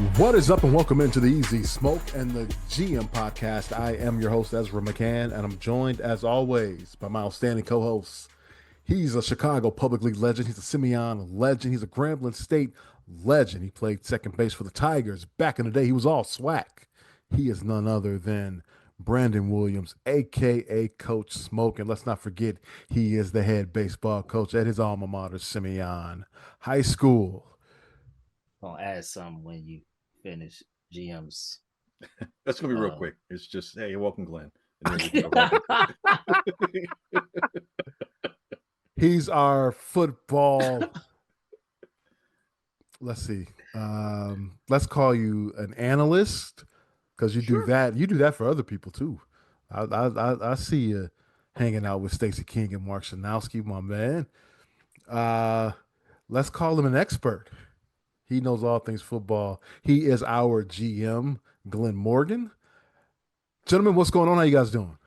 What is up, and welcome into the Easy Smoke and the GM podcast. I am your host, Ezra McCann, and I'm joined, as always, by my outstanding co-host. He's a Chicago Public League legend. He's a Simeon legend. He's a Grambling State legend. He played second base for the Tigers. Back in the day, he was all SWAC. He is none other than Brandon Williams, a.k.a. Coach Smoke. And let's not forget, he is the head baseball coach at his alma mater, Simeon High School. Gonna add something when you finish GM's. That's gonna be real quick. It's just, hey, you're welcome, Glenn. He's our football. Let's see. Let's call you an analyst because you do that. You do that for other people too. I see you hanging out with Stacey King and Mark Shanowski, my man. Let's call him an expert. He knows all things football. He is our GM, Glenn Morgan. Gentlemen, what's going on? How you guys doing?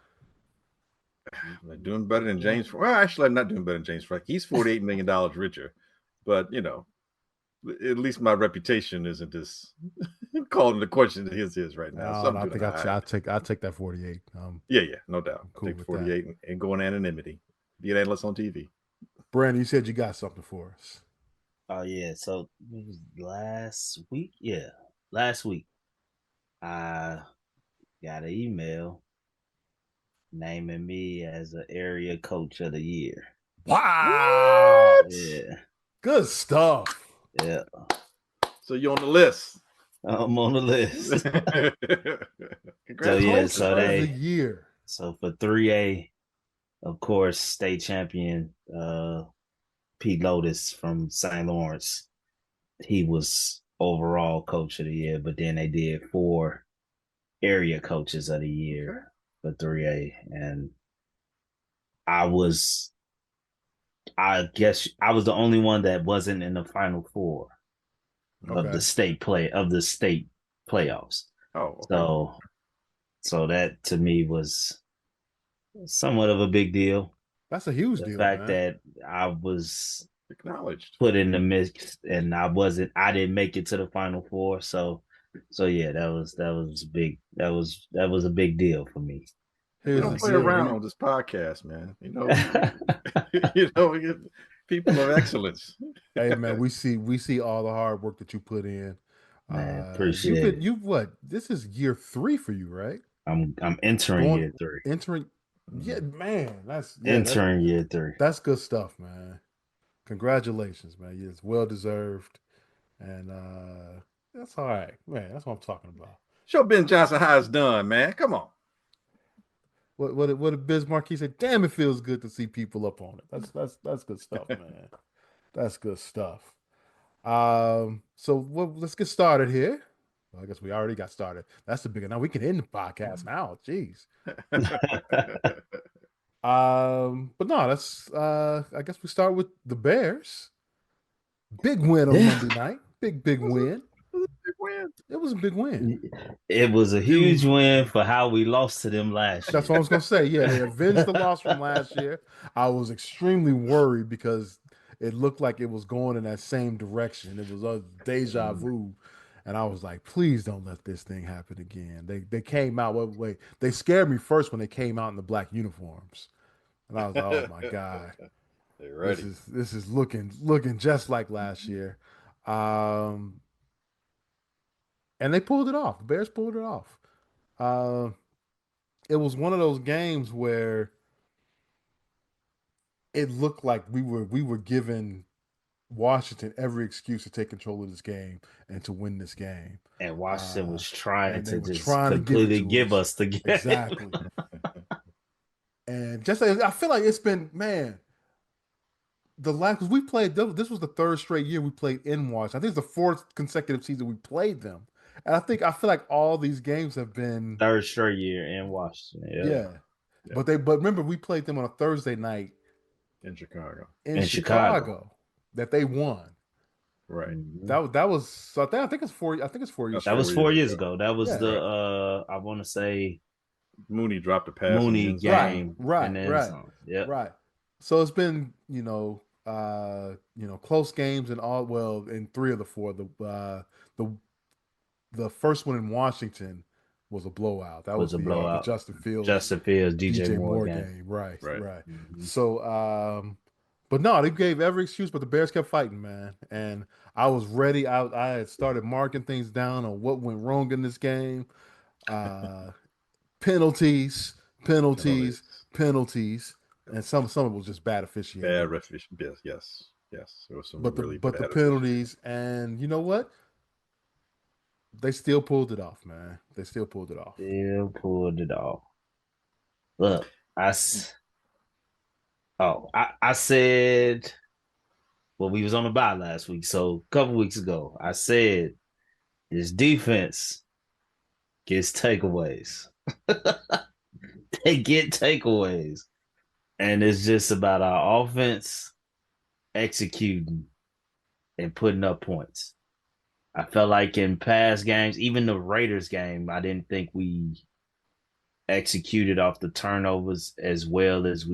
I'm doing better than James. Well, actually, I'm not doing better than James Frank. He's $48 million richer. But, you know, at least my reputation isn't as called into question that his is right now. No, I think I'll take that 48. Yeah, no doubt. Cool, take 48 and go in anonymity. Be an analyst on TV. Brandon, you said you got something for us. Oh yeah, so it was last week. Yeah, last week I got an email naming me as an area coach of the year. Wow! What? Yeah, good stuff. Yeah. So you're on the list. I'm on the list. Congratulations! So the year. So for 3A, of course, state champion. Pete Lotus from St. Lawrence, he was overall coach of the year, but then they did 4 area coaches of the year for 3A. And I guess I was the only one that wasn't in the final 4 of the state playoffs. Oh, okay. So that to me was somewhat of a big deal. That's a huge deal. The fact that I was acknowledged, put in the mix, and I didn't make it to the final 4. So yeah, that was big. That was a big deal for me. We don't play around on this podcast, man. You know, we get people of excellence. Hey man, we see all the hard work that you put in. Man, appreciate it. You've what? This is year 3 for you, right? I'm entering year 3. Yeah, man, entering year 3. That's good stuff, man. Congratulations, man. It's well deserved, and that's all right, man. That's what I'm talking about. Show Ben Johnson how it's done, man. Come on. What did Biz Marquis say? Damn, it feels good to see people up on it. That's good stuff, man. That's good stuff. So let's get started here. Well, I guess we already got started. That's the big. Now we can end the podcast now. Jeez. But no, that's I guess we start with the Bears. Big win on Monday night. Big win. It was a big win. It was a huge win for how we lost to them last year. That's what I was gonna say. Yeah, they avenged the loss from last year. I was extremely worried because it looked like it was going in that same direction. It was a deja vu. And I was like, please don't let this thing happen again. They came out. Wait. They scared me first when they came out in the black uniforms. And I was like, oh my God. They're ready. This is looking just like last year. And they pulled it off. The Bears pulled it off. It was one of those games where it looked like we were given Washington every excuse to take control of this game and to win this game. And Washington was trying to give us the game. Exactly. And just I feel like it's been, man, because we played, this was the 3rd straight year we played in Washington. I think it's the 4th consecutive season we played them. And I feel like all these games have been 3rd straight year in Washington. Yeah. But remember we played them on a Thursday night in Chicago. In Chicago. That they won. Right. That was so I think it's 4 years. That was 4 years ago. That was I want to say Mooney dropped a pass. Mooney game. Right. Yeah. Right. So it's been, close games and in 3 of the 4. the first one in Washington was a blowout. That was Was a the blowout. Justin Fields, Justin Fields, DJ DJ Moore Moore game. game. Right. Mm-hmm. So, but no, they gave every excuse, but the Bears kept fighting, man. And I was ready. I had started marking things down on what went wrong in this game. Penalties, penalties, penalties, and some of it was just bad officiating. Bad officiating. Yes. There was some really but bad the penalties, and you know what? They still pulled it off, man. They still pulled it off. Still pulled it off. Look, I said, well, we was on the bye last week, so a couple weeks ago, I said this defense gets takeaways. They get takeaways, and it's just about our offense executing and putting up points. I felt like in past games, even the Raiders game, I didn't think we executed off the turnovers as well as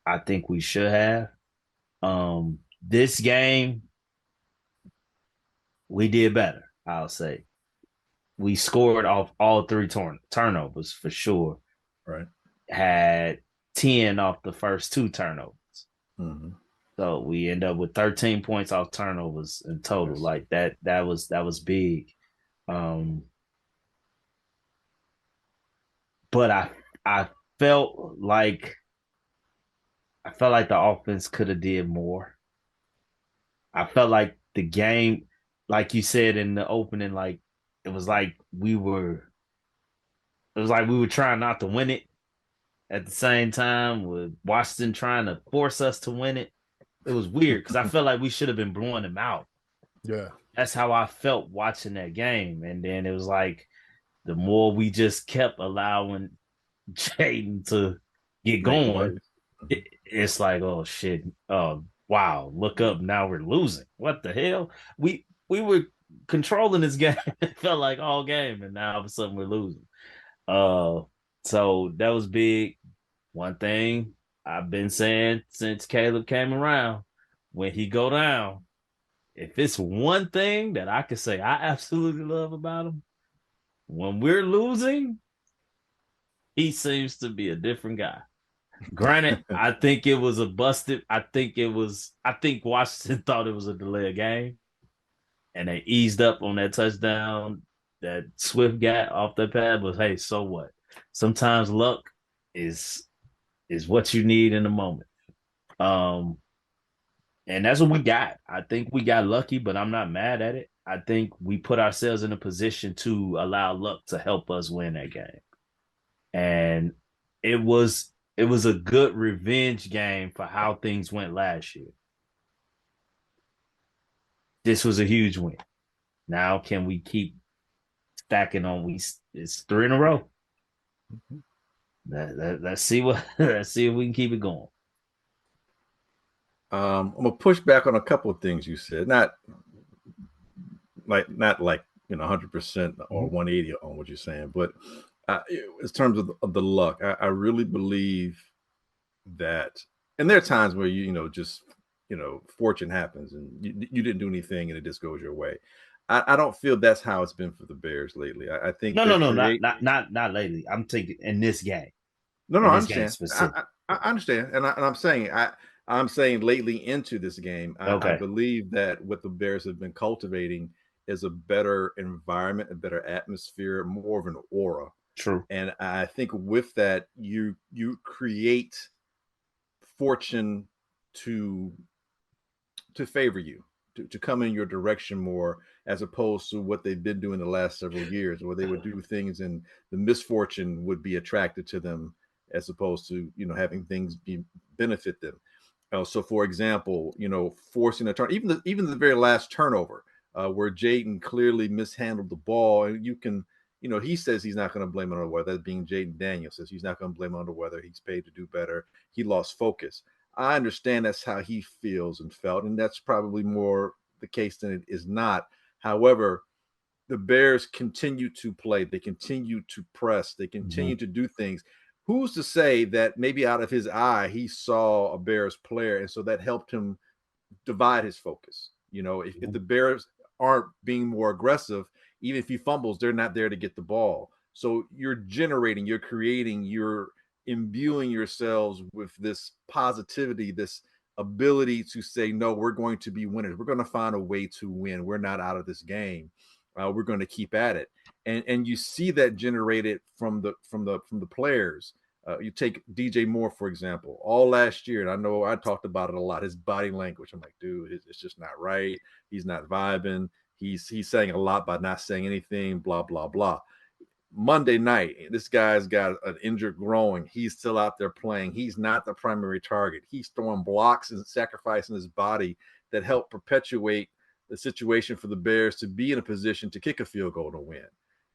I think we should have. This game, we did better, I'll say. We scored off all three turnovers for sure. Right. Had 10 off the first two turnovers. Mm-hmm. So we end up with 13 points off turnovers in total. Yes. Like that was big. But I felt like the offense could have did more. I felt like the game, like you said in the opening, like it was like we were trying not to win it at the same time with Washington trying to force us to win it. It was weird because I felt like we should have been blowing them out. Yeah. That's how I felt watching that game. And then it was like the more we just kept allowing Jaden to get going, it's like, oh shit. Oh wow, look up, now we're losing. What the hell? We were controlling this game. It felt like all game, and now all of a sudden we're losing. So that was big. One thing I've been saying since Caleb came around, when he go down, if it's one thing that I could say I absolutely love about him, when we're losing, he seems to be a different guy. Granted, I think it was a busted. I think Washington thought it was a delay of game, and they eased up on that touchdown that Swift got off the pad. But hey, so what? Sometimes luck is what you need in the moment. And that's what we got. I think we got lucky, but I'm not mad at it. I think we put ourselves in a position to allow luck to help us win that game. And it was a good revenge game for how things went last year. This was a huge win. Now, can we keep stacking on? It's 3 in a row. Let's see let's see if we can keep it going. I'm gonna push back on a couple of things you said. Not like 100% or 180 on what you're saying, but in terms of the luck, I really believe that, and there are times where just fortune happens and you didn't do anything and it just goes your way. I don't feel that's how it's been for the Bears lately. I think not lately. I'm thinking in this game. No, I understand. I understand, and I'm saying lately into this game, I believe that what the Bears have been cultivating is a better environment, a better atmosphere, more of an aura. True. And I think with that, you create fortune to favor you, to come in your direction more, as opposed to what they've been doing the last several years, where they would do things and the misfortune would be attracted to them, as opposed to having things benefit them. So, for example, forcing a turn, even the very last turnover, where Jaden clearly mishandled the ball, and you can, he says he's not going to blame it on the weather. That being Jaden Daniels says he's not going to blame it on the weather. He's paid to do better. He lost focus. I understand that's how he feels and felt, and that's probably more the case than it is not. However, the Bears continue to play. They continue to press. They continue to do things. Who's to say that maybe out of his eye he saw a Bears player, and so that helped him divide his focus? If the Bears aren't being more aggressive, Even if he fumbles, they're not there to get the ball. So you're generating, you're creating, you're imbuing yourselves with this positivity, this ability to say, no, we're going to be winners. We're going to find a way to win. We're not out of this game. We're going to keep at it. And you see that generated from the players. You take DJ Moore, for example, all last year, and I know I talked about it a lot, his body language. I'm like, dude, it's just not right. He's not vibing. He's saying a lot by not saying anything, blah, blah, blah. Monday night, this guy's got an injured groin. He's still out there playing. He's not the primary target. He's throwing blocks and sacrificing his body that help perpetuate the situation for the Bears to be in a position to kick a field goal to win.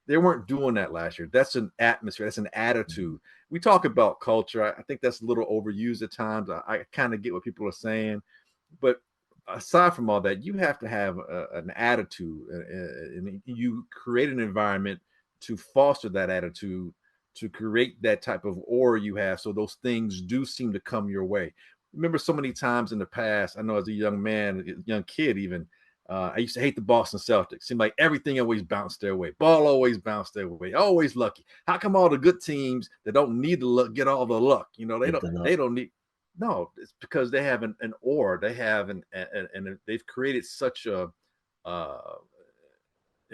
They weren't doing that last year. That's an atmosphere. That's an attitude. We talk about culture. I think that's a little overused at times. I kind of get what people are saying. But aside from all that, you have to have an attitude. And you create an environment to foster that attitude, to create that type of aura you have, so those things do seem to come your way. Remember so many times in the past, I know as a young man, young kid even, I used to hate the Boston Celtics. Seemed like everything always bounced their way. Ball always bounced their way. Always lucky. How come all the good teams that don't need the luck get all the luck? You know, they don't need. No, it's because they have an aura. They have and they've created such a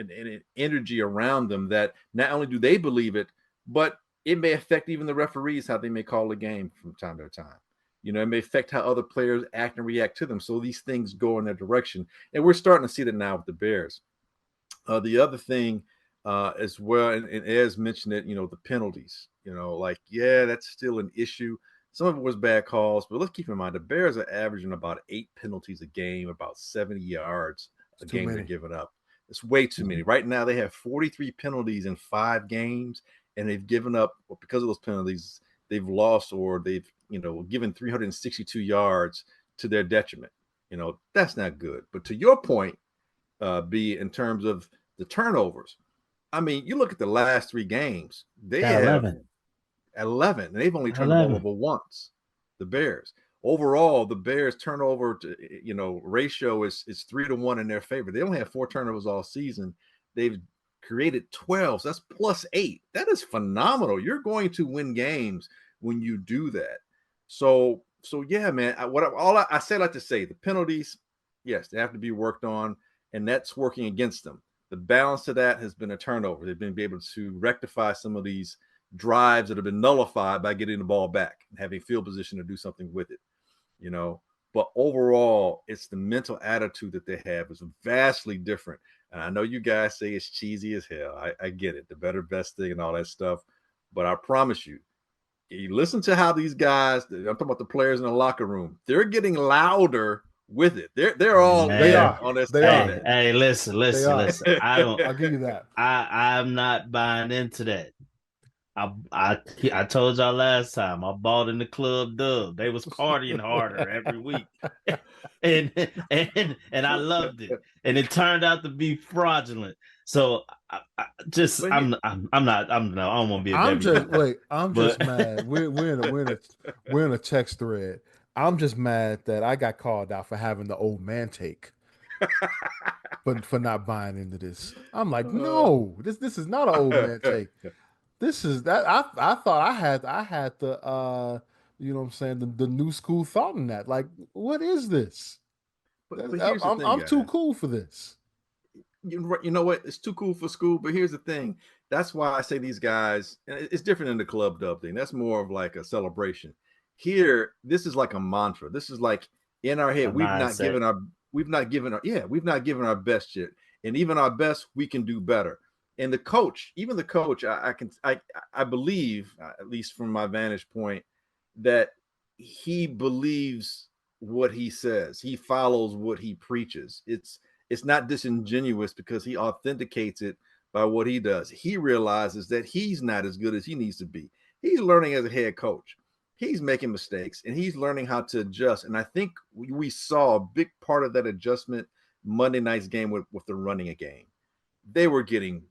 an energy around them that not only do they believe it, but it may affect even the referees, how they may call the game from time to time. You know, it may affect how other players act and react to them. So these things go in that direction. And we're starting to see that now with the Bears. The other thing as well, and as mentioned it, you know, the penalties, you know, like, yeah, that's still an issue. Some of it was bad calls, but let's keep in mind the Bears are averaging about 8 penalties a game, about 70 yards a game they're giving up. It's way too many. Right now, they have 43 penalties in 5 games, and they've given up, because of those penalties, they've lost or they've, you know, given 362 yards to their detriment. You know, that's not good. But to your point, B, in terms of the turnovers, I mean, you look at the last 3 games, they have 11, and they've only turned the ball over once, the Bears. Overall, the Bears turnover to, you know, ratio is 3-1 in their favor. They only have 4 turnovers all season. They've created 12. So that's plus 8. That is phenomenal. You're going to win games when you do that. So yeah, man. I say like to say, the penalties, yes, they have to be worked on, and that's working against them. The balance to that has been a turnover. They've been able to rectify some of these drives that have been nullified by getting the ball back and having field position to do something with it, you know. But overall, it's the mental attitude that they have is vastly different. And I know you guys say it's cheesy as hell. I get it, the better, best thing and all that stuff. But I promise you, you listen to how these guys, I'm talking about the players in the locker room, they're getting louder with it. They're all on this. Hey, listen. I'll give you that. I'm not buying into that. I told y'all last time I bought in the club dub. They was partying harder every week, and I loved it. And it turned out to be fraudulent. So I don't want to be. I'm just mad. We're in a text thread. I'm just mad that I got called out for having the old man take, but for not buying into this. I'm like, no, this is not an old man take. This is that I thought I had the you know what I'm saying, the new school thought in that. Like, what is this? But here's the thing, I'm too cool for this. You know what? It's too cool for school. But here's the thing. That's why I say these guys, and it's different than the club dub thing. That's more of like a celebration. Here, this is like a mantra. This is like in our head. We've not given our best yet. And even our best, we can do better. And the coach, I believe, at least from my vantage point, that he believes what he says. He follows what he preaches. It's not disingenuous because he authenticates it by what he does. He realizes that he's not as good as he needs to be. He's learning as a head coach. He's making mistakes and he's learning how to adjust. And I think we saw a big part of that adjustment Monday night's game with the running a game. They were getting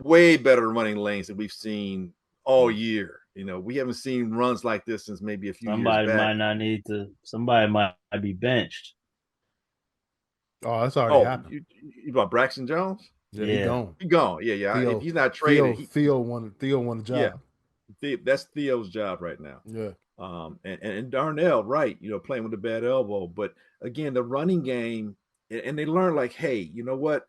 way better running lanes than we've seen all year. You know, we haven't seen runs like this since maybe a few years back. Somebody might be benched. Oh, that's already happened. You about Braxton Jones? Yeah, he gone. He gone. Yeah. If he's not traded, Theo won the yeah, job. That's Theo's job right now. Yeah. And Darnell, right, playing with a bad elbow. But again, the running game, and they learn like, hey, you know what?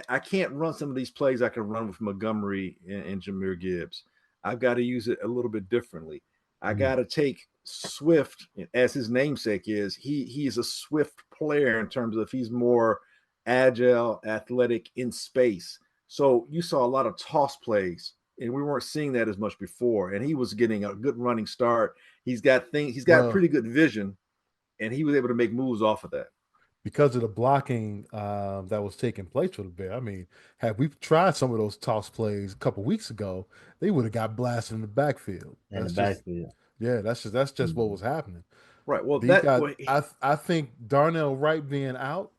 I can't run some of these plays I can run with Montgomery and Jahmyr Gibbs. I've got to use it a little bit differently. I got to take Swift, as his namesake is. He's a swift player in terms of he's more agile, athletic in space. So you saw a lot of toss plays, and we weren't seeing that as much before. And he was getting a good running start. He's got pretty good vision, and he was able to make moves off of that. Because of the blocking that was taking place for the Bear. I mean, had we tried some of those toss plays a couple weeks ago, they would have got blasted in the backfield. That's just what was happening. Right. Well, I think Darnell Wright being out,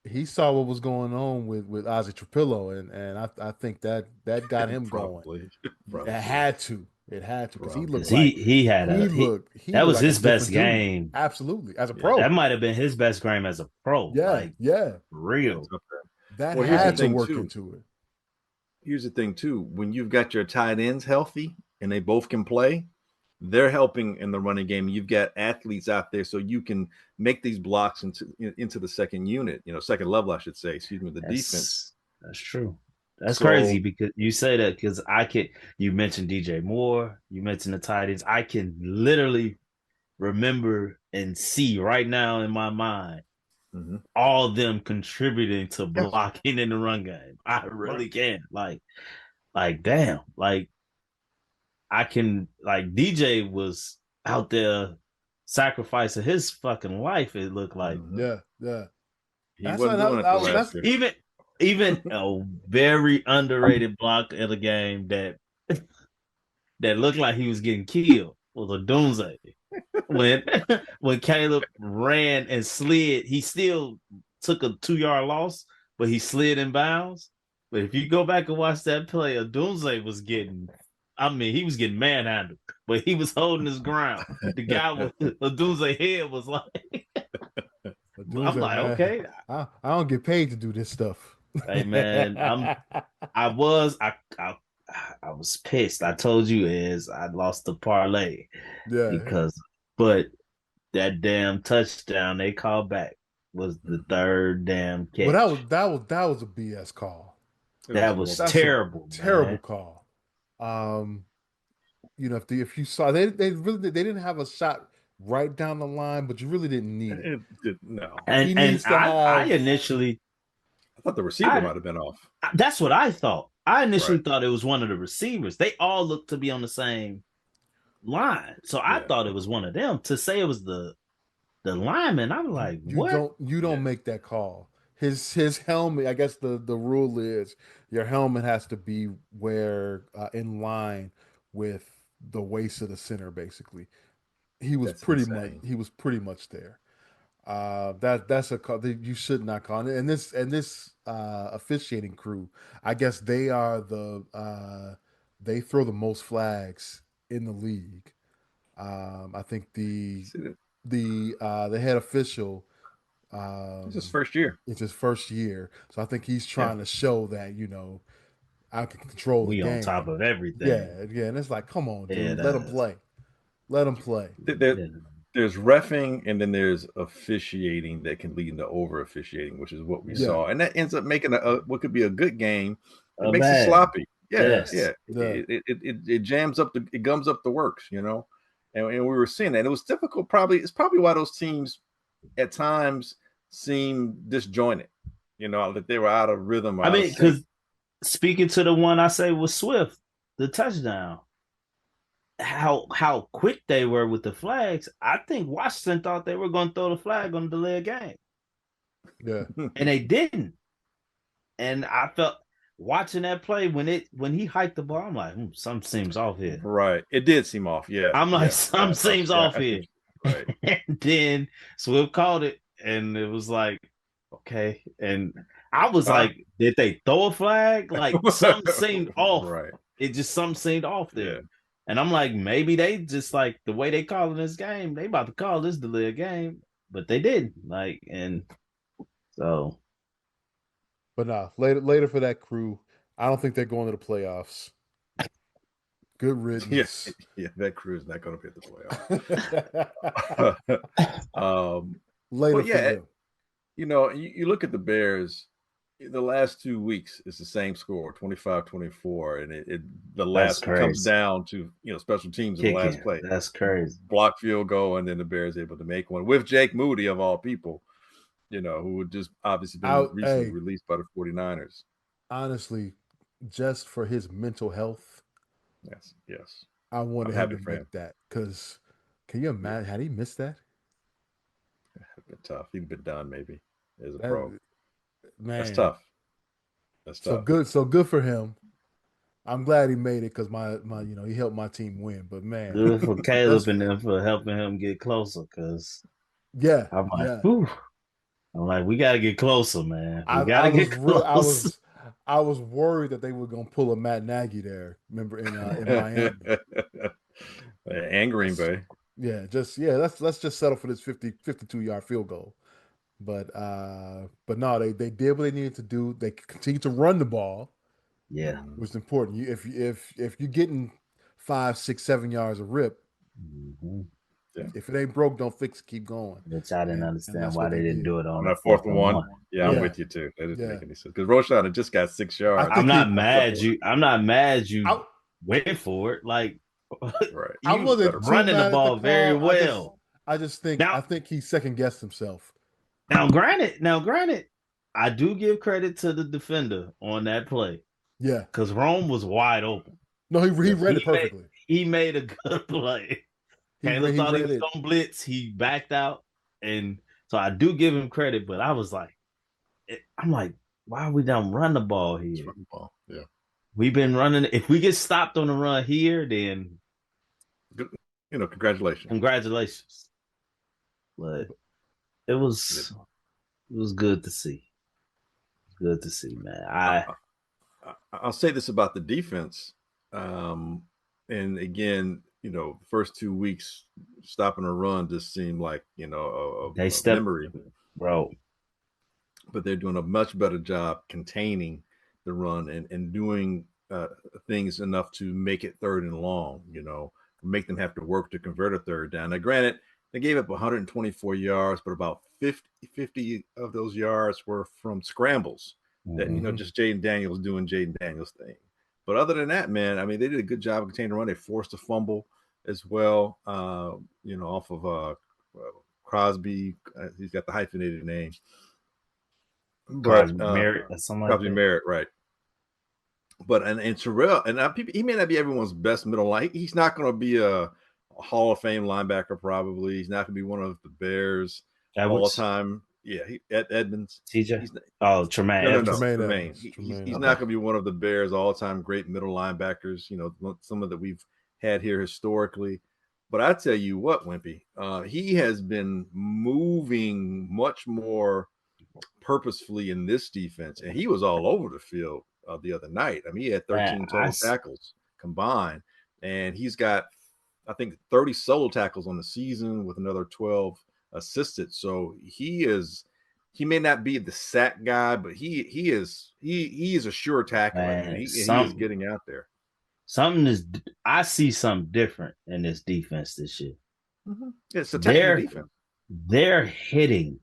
he saw what was going on with Ozzie Trapillo, and I think that got him going. It had to because he looked that was his best game. Absolutely, as a pro, that might have been his best game as a pro. Real. That had to work into it. Here's the thing too: when you've got your tight ends healthy and they both can play, they're helping in the running game. You've got athletes out there, so you can make these blocks into the second unit, second level, I should say. Excuse me, defense. That's true. That's crazy because you say that because you mentioned DJ Moore, you mentioned the tight ends. I can literally remember and see right now in my mind all of them contributing to blocking in the run game. I really can. Like damn. Like I can DJ was out there sacrificing his fucking life, it looked like. Yeah. He wasn't doing it last year. Even a very underrated block of the game that looked like he was getting killed was a doomsday. When Caleb ran and slid, he still took a 2-yard loss, but he slid in bounds. But if you go back and watch that play, a doomsday was getting manhandled, but he was holding his ground. The guy with a doomsday head was like, I'm like, okay. I don't get paid to do this stuff. Hey man, I was pissed. I told you I lost the parlay. Yeah. But that damn touchdown they called back was the third damn catch. Well, that was a BS call. That was terrible. Terrible call. If you saw they didn't have a shot right down the line, but you really didn't need it. No. And I initially thought the receiver might have been off. That's what I thought. I initially thought it was one of the receivers. They all looked to be on the same line. So I thought it was one of them. To say it was the lineman, I'm like, what? You don't make that call. His helmet, I guess the rule is your helmet has to be in line with the waist of the center, basically. He was pretty much there. That's a call that you should not call it. And this officiating crew, I guess they are they throw the most flags in the league. I think the head official. It's his first year. It's his first year, so I think he's trying to show that I can control the game. On top of everything. Yeah, and it's like, come on, dude, let him play. Let him play. There's reffing, and then there's officiating that can lead into over officiating, which is what we saw, and that ends up making what could be a good game. It makes it sloppy. It jams up it gums up the works, and we were seeing that. And it was difficult. It's probably why those teams at times seem disjointed. That they were out of rhythm. I mean, because speaking to the one I say was Swift, the touchdown. How quick they were with the flags. I think Washington thought they were going to throw the flag on the delay of game. Yeah. And they didn't. And I felt watching that play when he hiked the ball, I'm like, something seems off here. Right. It did seem off. Yeah. I'm like, something seems off here. Right. And then Swift called it, and it was like, okay. And I was like, did they throw a flag? Like something seemed off. Right. It just something seemed off there. Yeah. And I'm like, maybe they just like the way they calling this game, they about to call this delay game, but they didn't. And so But nah, later for that crew. I don't think they're going to the playoffs. Good riddance. Yeah, that crew is not going to be at later the playoffs. But for yeah, them. you look at the Bears, the last 2 weeks, it's the same score, 25-24. And That's it comes crazy. down to, special teams in the last Kicking. play. That's crazy. Block field goal, and then the Bears able to make one with Jake Moody, of all people, who had just obviously been recently released by the 49ers. Honestly, just for his mental health. Yes. I wanted him to make that, because can you imagine had he missed that? It'd been tough. He'd been done maybe as a pro. Man, that's tough. So good for him. I'm glad he made it, because my he helped my team win. But man, good for Caleb and them for helping him get closer. Because I'm like, whew. I'm like, we gotta get closer, man. We gotta get close. I was worried that they were gonna pull a Matt Nagy there. Remember in Miami, and Green Bay. Let's just settle for this 52-yard field goal. But no, they did what they needed to do. They continued to run the ball. Yeah, which is important. If you're getting 5, 6, 7 yards of rip, if it ain't broke, don't fix it. Keep going. Which I didn't understand why they didn't do it on that 4th and 1. Yeah, I'm with you too. That didn't make any sense, because Roschon had just got 6 yards. I'm not mad you went for it. Like, right. I wasn't running the ball very well. I think he second guessed himself. Now, granted, I do give credit to the defender on that play. Yeah, because Rome was wide open. No, he read it perfectly. He made a good play. Caleb thought he was going to blitz. He backed out. And so I do give him credit, but I was like, why we don't run the ball here? Run the ball. Yeah. We've been running. If we get stopped on the run here, then congratulations. But it was good to see. Good to see, man. I'll say this about the defense. And again, first 2 weeks stopping a run just seemed like, a memory, bro. But they're doing a much better job containing the run and doing things enough to make it 3rd and long, make them have to work to convert a 3rd down. Now, granted, they gave up 124 yards, but about 50 of those yards were from scrambles. That just Jaden Daniels doing Jaden Daniels thing. But other than that, man, I mean, they did a good job of containing the run. They forced a fumble as well, off of Crosby. He's got the hyphenated name. Crosby Merritt or something like that. Merritt, right. But and Terrell, and he may not be everyone's best middle line. He's not going to be a Hall of Fame linebacker, probably. He's not going to be one of the Bears all time. Yeah, Edmonds. TJ? Tremaine. Tremaine. He's not going to be one of the Bears all-time great middle linebackers, some of that we've had here historically. But I tell you what, Wimpy, he has been moving much more purposefully in this defense, and he was all over the field the other night. I mean, he had 13 total tackles combined, and he's got, I think, 30 solo tackles on the season with another 12 assisted. So he may not be the sack guy, but he is a sure tackler. Man, he is getting out there. I see something different in this defense this year. Mm-hmm. It's a technical defense. They're hitting.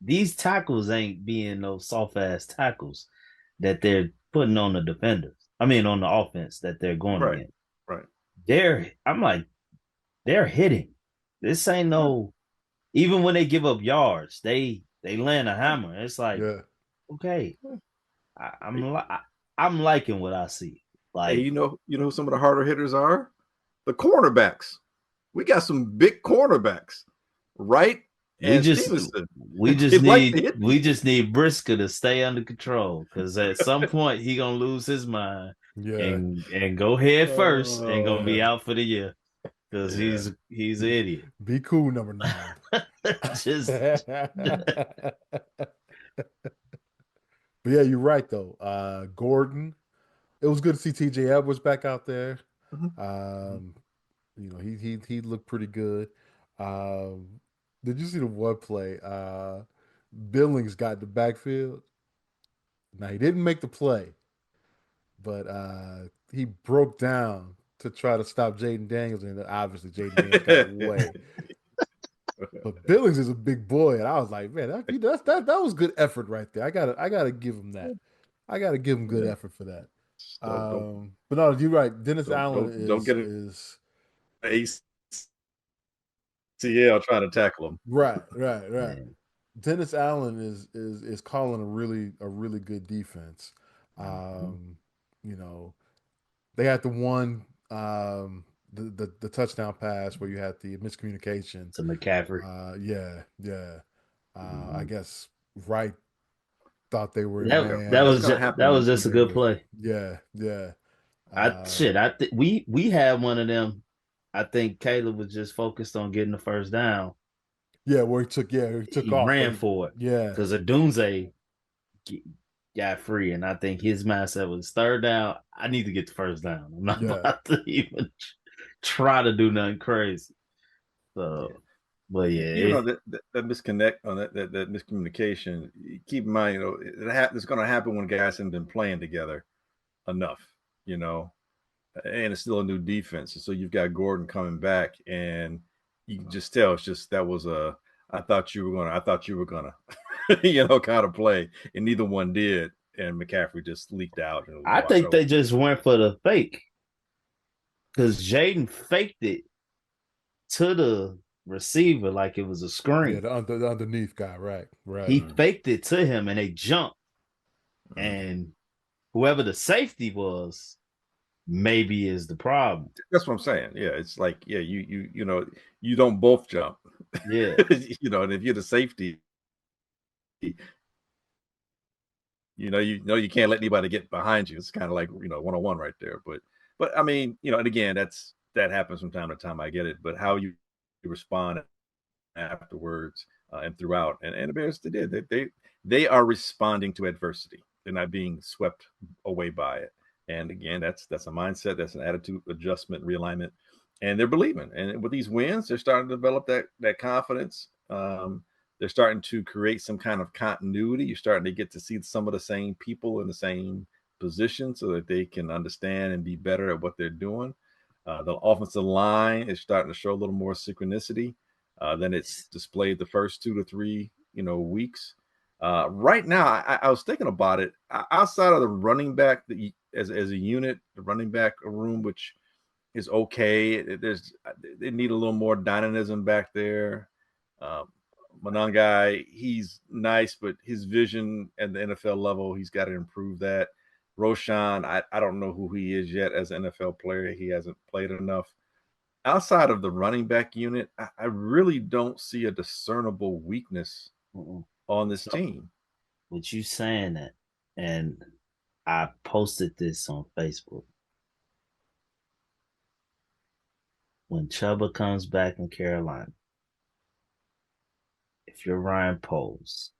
These tackles ain't being no soft ass tackles that they're putting on the defenders. I mean, on the offense that they're going against. Right. I'm like, they're hitting. This ain't no. Even when they give up yards, they land a hammer. It's like, okay, I'm liking what I see. Like, hey, you know who some of the harder hitters are? The cornerbacks. We got some big cornerbacks, right? We just need Brisker to stay under control, because at some point he gonna lose his mind and go head first and gonna be out for the year. Because he's an idiot. Be cool, number 9. But yeah, you're right though. Gordon, it was good to see TJ Edwards back out there. Mm-hmm. He looked pretty good. Did you see the one play? Billings got the backfield. Now he didn't make the play, but he broke down to try to stop Jaden Daniels, and obviously Jaden Daniels got away. But Billings is a big boy, and I was like, man, that was good effort right there. I gotta give him that. I gotta give him good Yeah. effort for that. Don't But no, you're right. Dennis Allen don't get an ACL trying to tackle him. right. Man. Dennis Allen is calling a really good defense. Um, you know, they had the one the touchdown pass where you had the miscommunication. To McCaffrey. Yeah. I Mhm. guess Wright thought they were in That man. that That's was gonna just, that happen was when just a good play. Yeah. I we had one of them. I think Caleb was just focused on getting the first down. Where he took He off, but ran for it yeah, because Adunze got free, and I think his mindset was third down. I need to get the first down. I'm not yeah. about to even try to do nothing crazy. yeah. So, but Even yeah, on that misconnect on that miscommunication, keep in mind, it's going to happen when guys haven't been playing together enough, you know, and it's still a new defense. So you've got Gordon coming back, and you can just tell it's just that was a I thought you were gonna, kind of play, and neither one did, and McCaffrey just leaked out and it was I wide think they open. just went for the fake because Jaden faked it to the receiver like it was a Yeah, screen. the underneath guy, right. He Mm-hmm. faked it to him, and they jumped, Mm-hmm. and whoever the safety was maybe is the problem. That's what I'm saying. Yeah, it's like you don't both jump, Yeah. and if you're the safety, you can't let anybody get behind you. It's kind of like 1-on-1 right there. But I mean, and again, that happens from time to time. I get it, but how you respond afterwards and throughout, and the Bears they are responding to adversity. They're not being swept away by it. And again, that's a mindset, that's an attitude adjustment, realignment, and they're believing. And with these wins, they're starting to develop that confidence. They're starting to create some kind of continuity. You're starting to get to see some of the same people in the same position so that they can understand and be better at what they're doing. The offensive line is starting to show a little more synchronicity than it's displayed the first 2 to 3 weeks. Right now, I was thinking about it. Outside of the running back, as a unit, the running back room, which is okay. They need a little more dynamism back there. Um, Monangai, he's nice, but his vision at the NFL level, he's got to improve that. Roshan, I don't know who he is yet as an NFL player. He hasn't played enough. Outside of the running back unit, I really don't see a discernible weakness on this So, team. with you saying that, and I posted this on Facebook. When Chuba comes back in Carolina, if you're Ryan Poles,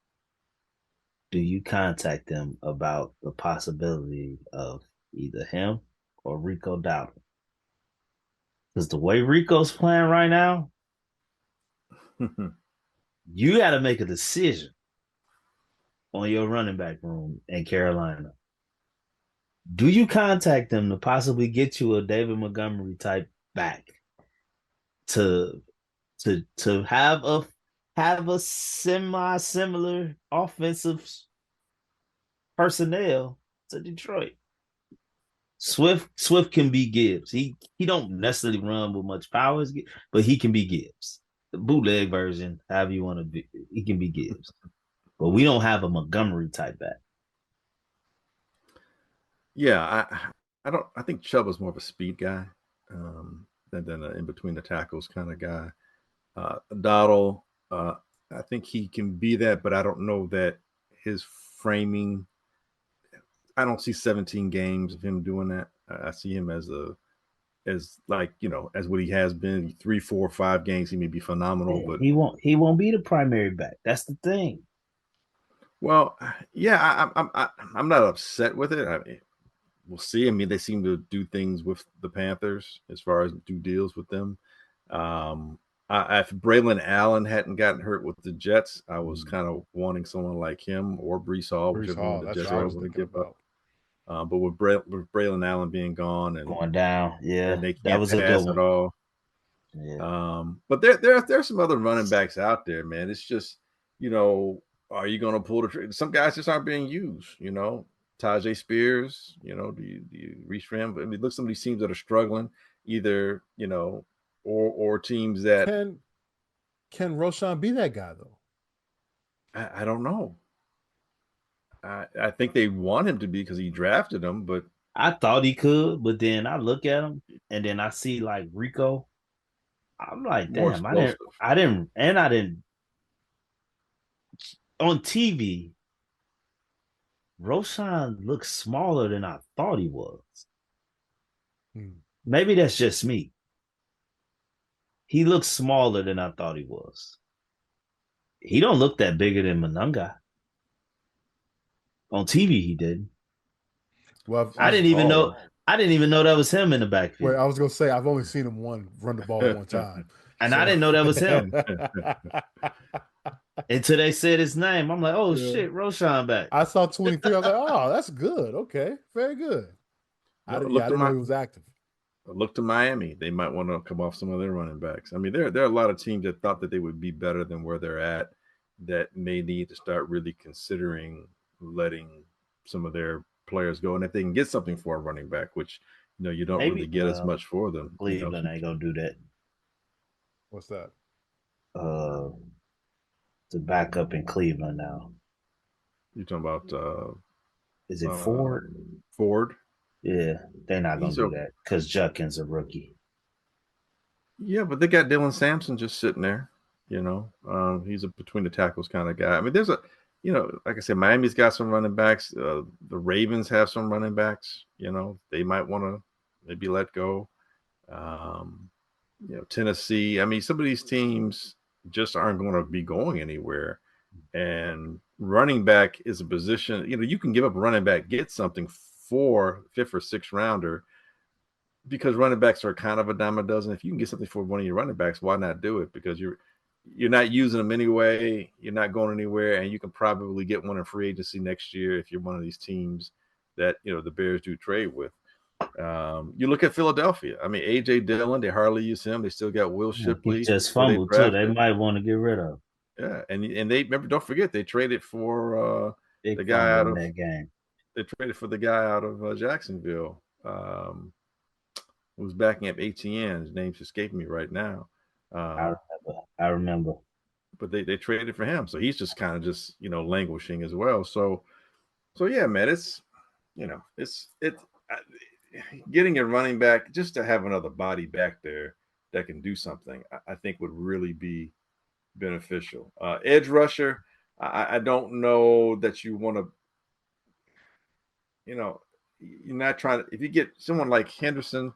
do you contact them about the possibility of either him or Rico Dowdle? Because the way Rico's playing right now, you got to make a decision on your running back room in Carolina. Do you contact them to possibly get you a David Montgomery type back to have a semi-similar offensive personnel to Detroit? Swift can be Gibbs. He don't necessarily run with much power, but he can be Gibbs. The bootleg version, however you want to be, he can be Gibbs. But we don't have a Montgomery type back. Yeah, I don't. I think Chubb is more of a speed guy than an in between the tackles kind of guy. Dowdle, I think he can be that, but I don't know that his framing. I don't see 17 games of him doing that. I see him as as what he has been 3, 4, 5 games. He may be phenomenal, Yeah, but he won't be the primary back. That's the thing. well, yeah, I'm not upset with it. I mean, we'll see. I mean, they seem to do things with the Panthers as far as do deals with them. Um, If Braylon Allen hadn't gotten hurt with the Jets, I was kind of wanting someone like him or Brees Hall, whichever one the That's Jets what I are was able to thinking give up. about. But with Braylon Allen being gone going down, yeah, and they that can't was a good pass one. at all. Yeah. But there's some other running backs out there, man. It's just, are you going to pull the trigger? Some guys just aren't being used, Tajay Spears, do you reach for him? I mean, look, some of these teams that are struggling, either, or teams that Can Roshan be that guy though? I don't know. I think they want him to be because he drafted him, but I thought he could, but then I look at him and then I see like Rico. I'm like, more damn, explosive. I didn't on TV. Roshan looks smaller than I thought he was. Maybe that's just me. He looks smaller than I thought he was. He don't look that bigger than Manunga. On TV, he did. Well, I didn't even know. I didn't even know that was him in the backfield. Wait, I was gonna say I've only seen him run the ball one time, and I didn't know that was him until they said his name. I'm like, oh shit, Roshan back. I saw 23. I was like, oh, that's good. Okay, very good. I didn't know he was active. Look to Miami. They might want to come off some of their running backs. I mean, there are a lot of teams that thought that they would be better than where they're at that may need to start really considering letting some of their players go. And if they can get something for a running back, which, you don't really get as much for them. Cleveland ain't going to do that. What's that? To back up in Cleveland now. You're talking about is it Ford? Ford? Yeah, they're not going to do that because Judkins a rookie. Yeah, but they got Dylan Sampson just sitting there. He's a between the tackles kind of guy. I mean, there's like I said, Miami's got some running backs. The Ravens have some running backs. They might want to maybe let go. Tennessee. I mean, some of these teams just aren't going to be going anywhere. And running back is a position, you can give up a running back, get something for fifth or sixth rounder, because running backs are kind of a dime a dozen. If you can get something for one of your running backs, why not do it? Because you're not using them anyway. You're not going anywhere, and you can probably get one in free agency next year if you're one of these teams that the Bears do trade with. You look at Philadelphia. I mean, AJ Dillon, they hardly use him. They still got Will Shipley. He just fumbled too. They might want to get rid of. Yeah, and they remember. Don't forget, they traded for the guy out of that game. They traded for the guy out of Jacksonville, who's backing up ATN. His name's escaping me right now. I remember. But they traded for him, so he's just kind of just languishing as well. So yeah, man, it's getting a running back just to have another body back there that can do something. I think would really be beneficial. Edge rusher, I don't know that you want to, you're not trying to, if you get someone like Henderson,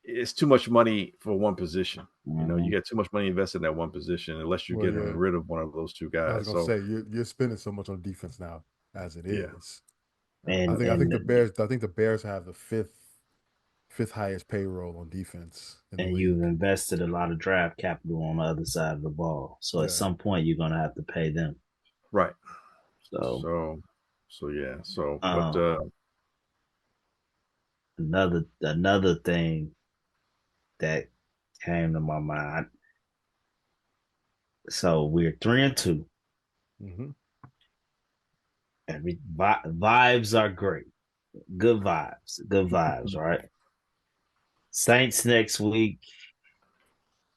it's too much money for one position. You got too much money invested in that one position unless you're getting rid of one of those two guys. I was gonna say you're spending so much on defense now as it is. And I think the Bears have the fifth highest payroll on defense. And you've invested a lot of draft capital on the other side of the ball. So at some point you're gonna have to pay them. Right. So yeah. So but another thing that came to my mind. So we're 3-2. Mm-hmm. Vibes are great. Good vibes, right? Saints next week.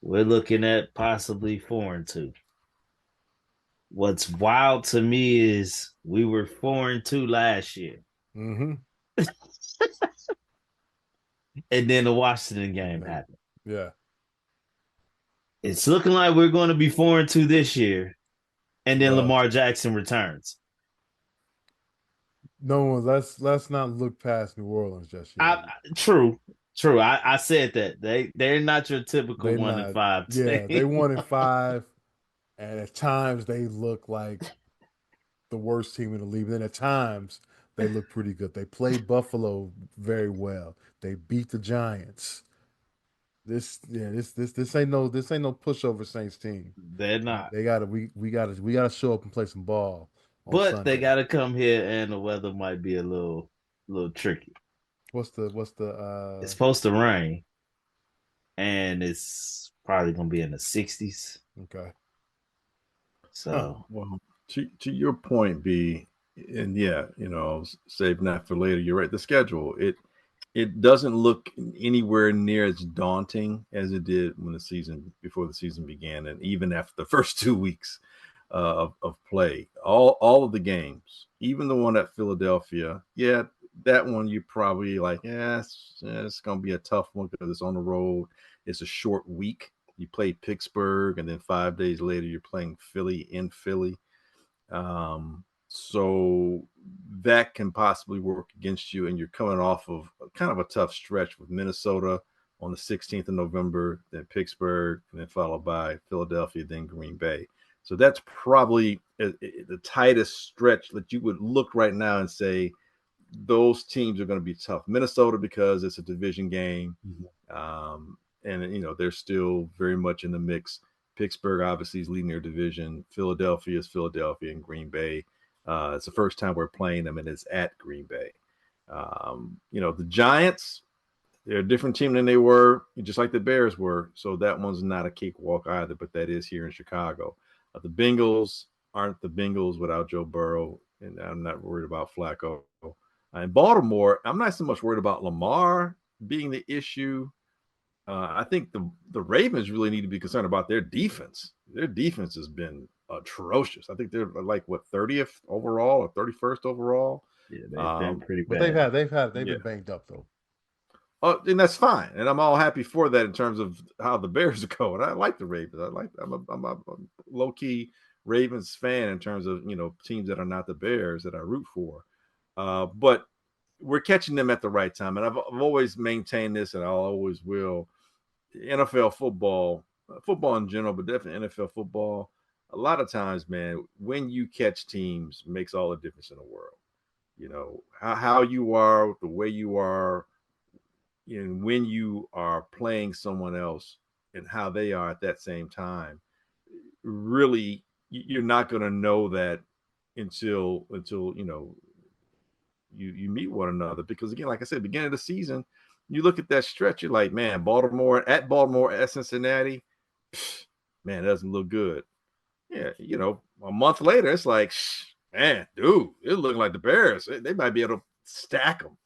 We're looking at possibly 4-2. What's wild to me is we were 4-2 last year. Mm-hmm. And then the Washington game happened. Yeah. It's looking like we're going to be 4-2 this year. And then Lamar Jackson returns. Let's not look past New Orleans just yet. True. I said that. They're not your typical 1-5 team. Yeah, they 1-5. And at times they look like the worst team in the league. And then at times they look pretty good. They played Buffalo very well. They beat the Giants. This ain't no pushover Saints team. They're not. We gotta show up and play some ball on But they Sunday. got to come here, and the weather might be a little tricky. What's the It's supposed to rain, and it's probably gonna be in the 60s. okay. So Well, to your point, B, and yeah, save that for later. You're right. The schedule it doesn't look anywhere near as daunting as it did before the season began, and even after the first 2 weeks of play. All of the games, even the one at Philadelphia, yeah, that one you probably like, yeah, it's gonna be a tough one because it's on the road. It's a short week. You play Pittsburgh, and then 5 days later you're playing Philly in Philly. So that can possibly work against you, and you're coming off of kind of a tough stretch with Minnesota on the 16th of November, then Pittsburgh, and then followed by Philadelphia, then Green Bay. So that's probably the tightest stretch that you would look right now and say those teams are going to be tough. Minnesota because it's a division game, and they're still very much in the mix. Pittsburgh obviously is leading their division. Philadelphia is Philadelphia, and Green Bay. It's the first time we're playing them, and it's at Green Bay. The Giants, they're a different team than they were, just like the Bears were. So that one's not a cakewalk either, but that is here in Chicago. The Bengals aren't the Bengals without Joe Burrow, and I'm not worried about Flacco. In Baltimore, I'm not so much worried about Lamar being the issue. I think the Ravens really need to be concerned about their defense. Their defense has been atrocious. I think they're like 30th overall or 31st overall. yeah, they've been pretty But bad. they've been banged up though. And that's fine, and I'm all happy for that in terms of how the Bears are going. I like the Ravens. I'm a low key Ravens fan in terms of teams that are not the Bears that I root for. But we're catching them at the right time, and I've always maintained this, and I'll always will. NFL football in general, but definitely NFL football. A lot of times, man, when you catch teams makes all the difference in the world. How you are, the way you are, and when you are playing someone else and how they are at that same time. Really, you're not going to know that until you meet one another, because again, like I said, beginning of the season, you look at that stretch, you're like, man, Baltimore at Cincinnati, man, it doesn't look good. Yeah, a month later, it's like, man, dude, it looking like the Bears. They might be able to stack them.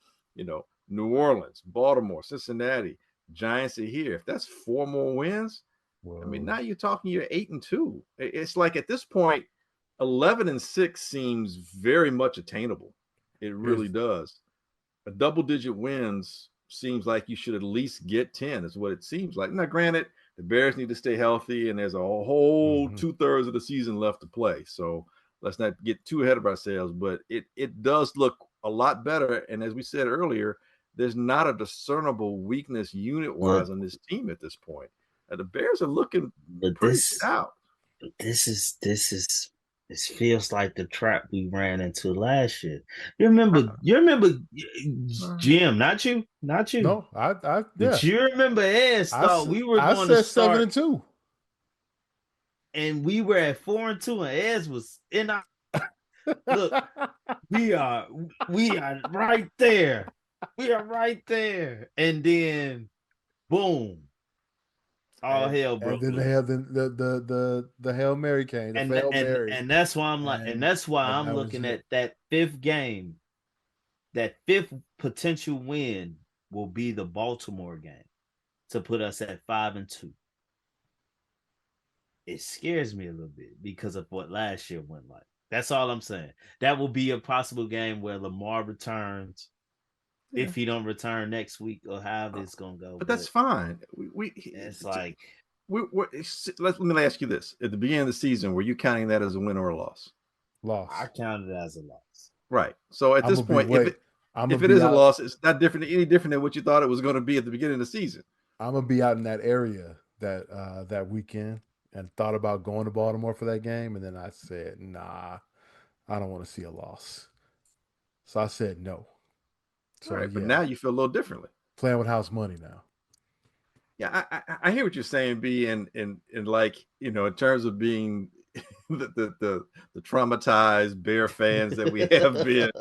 New Orleans, Baltimore, Cincinnati, Giants are here. If that's 4 more wins, I mean, now you're talking you're 8-2. It's like at this point, 11-6 seems very much attainable. It really does. A double-digit wins seems like you should at least get 10 is what it seems like. Now, granted, the Bears need to stay healthy, and there's a whole 2/3 of the season left to play. So let's not get too ahead of ourselves, but it does look a lot better. And as we said earlier, there's not a discernible weakness unit-wise on this team at this point. The Bears are looking pretty stout. This feels like the trap we ran into last year. You remember Jim, not you. No, yeah. But you remember Ed thought we were going to said start 7-2. and we were at 4-2, and Ed was in our look. We are right there. We are right there. And then boom. All hell broke. And then they have the Hail Mary came. And that's why I'm like, and that's why I'm looking at that 5th game. That 5th potential win will be the Baltimore game to put us at 5-2. It scares me a little bit because of what last year went like. That's all I'm saying. That will be a possible game where Lamar returns. Yeah. If he don't return next week, or however it's gonna go. But that's fine. It's like let me ask you this: at the beginning of the season, were you counting that as a win or a loss? Loss. I counted it as a loss. Right. So at this point, if it is a loss, it's not any different than what you thought it was going to be at the beginning of the season. I'm gonna be out in that area that weekend, and thought about going to Baltimore for that game, and then I said, nah, I don't want to see a loss. So I said no. So right, but now you feel a little differently. Playing with house money now. Yeah, I hear what you're saying, B, and like, in terms of being the traumatized Bear fans that we have been,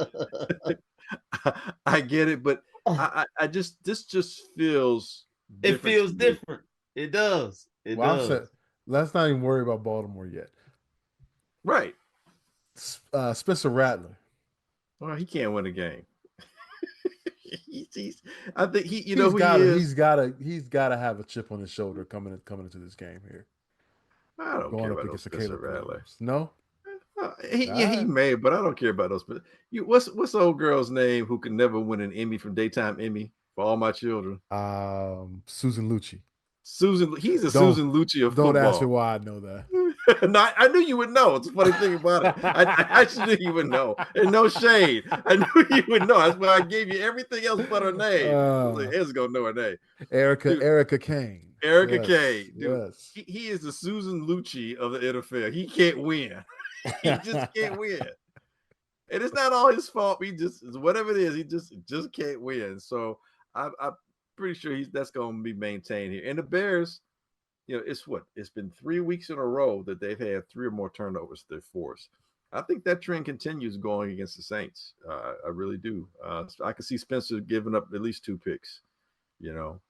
I get it, but I just this just feels It different to feels me. different. It does. It Well, I'm does. saying, let's not even worry about Baltimore yet. Right. Spencer Rattler. Well, he can't win a game. he's I think you know He's who he got to. is. He's got to have a chip on his shoulder coming into this game here, I don't going care up about those against the Spencer Caleb Rattler. Williams. No, Yeah, all he right. may, but I don't care about those. But what's the old girl's name who could never win an Emmy from Daytime Emmy for All My Children? Susan Lucci. Susan. He's a Don't Susan Lucci of don't ask me football. why I know that. No, I knew you would know. It's a funny thing about it. I actually knew you would know. And no shade. I knew you would know. That's why I gave you everything else but her name. I was like, Ezra's gonna know her name. Dude, Erica Kane. Erica Yes, Kay. Dude, yes. he is the Susan Lucci of the NFL. He can't win. He just can't win. And it's not all his fault. He just whatever it is, he just can't win. So I'm pretty sure that's going to be maintained here. And the Bears, it's been 3 weeks in a row that they've had 3 or more turnovers they're forced. I think that trend continues going against the Saints. I really do. I can see Spencer giving up at least 2 picks. You know,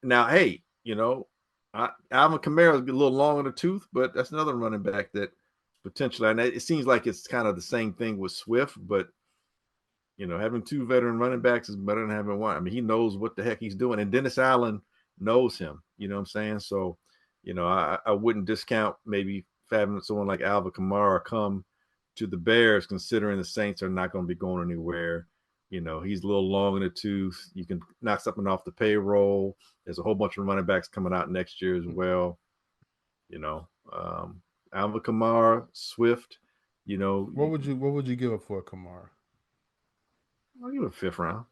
now hey, Alvin Kamara is a little long in the tooth, but that's another running back that potentially, and it seems like it's kind of the same thing with Swift, but having 2 veteran running backs is better than having one. I mean, he knows what the heck he's doing, and Dennis Allen knows him. You know what I'm saying? So, I wouldn't discount maybe having someone like Alvin Kamara come to the Bears, considering the Saints are not going to be going anywhere. He's a little long in the tooth. You can knock something off the payroll. There's a whole bunch of running backs coming out next year as well. You know, Alvin Kamara, Swift. What would you give up for a Kamara? I'll give it a 5th round.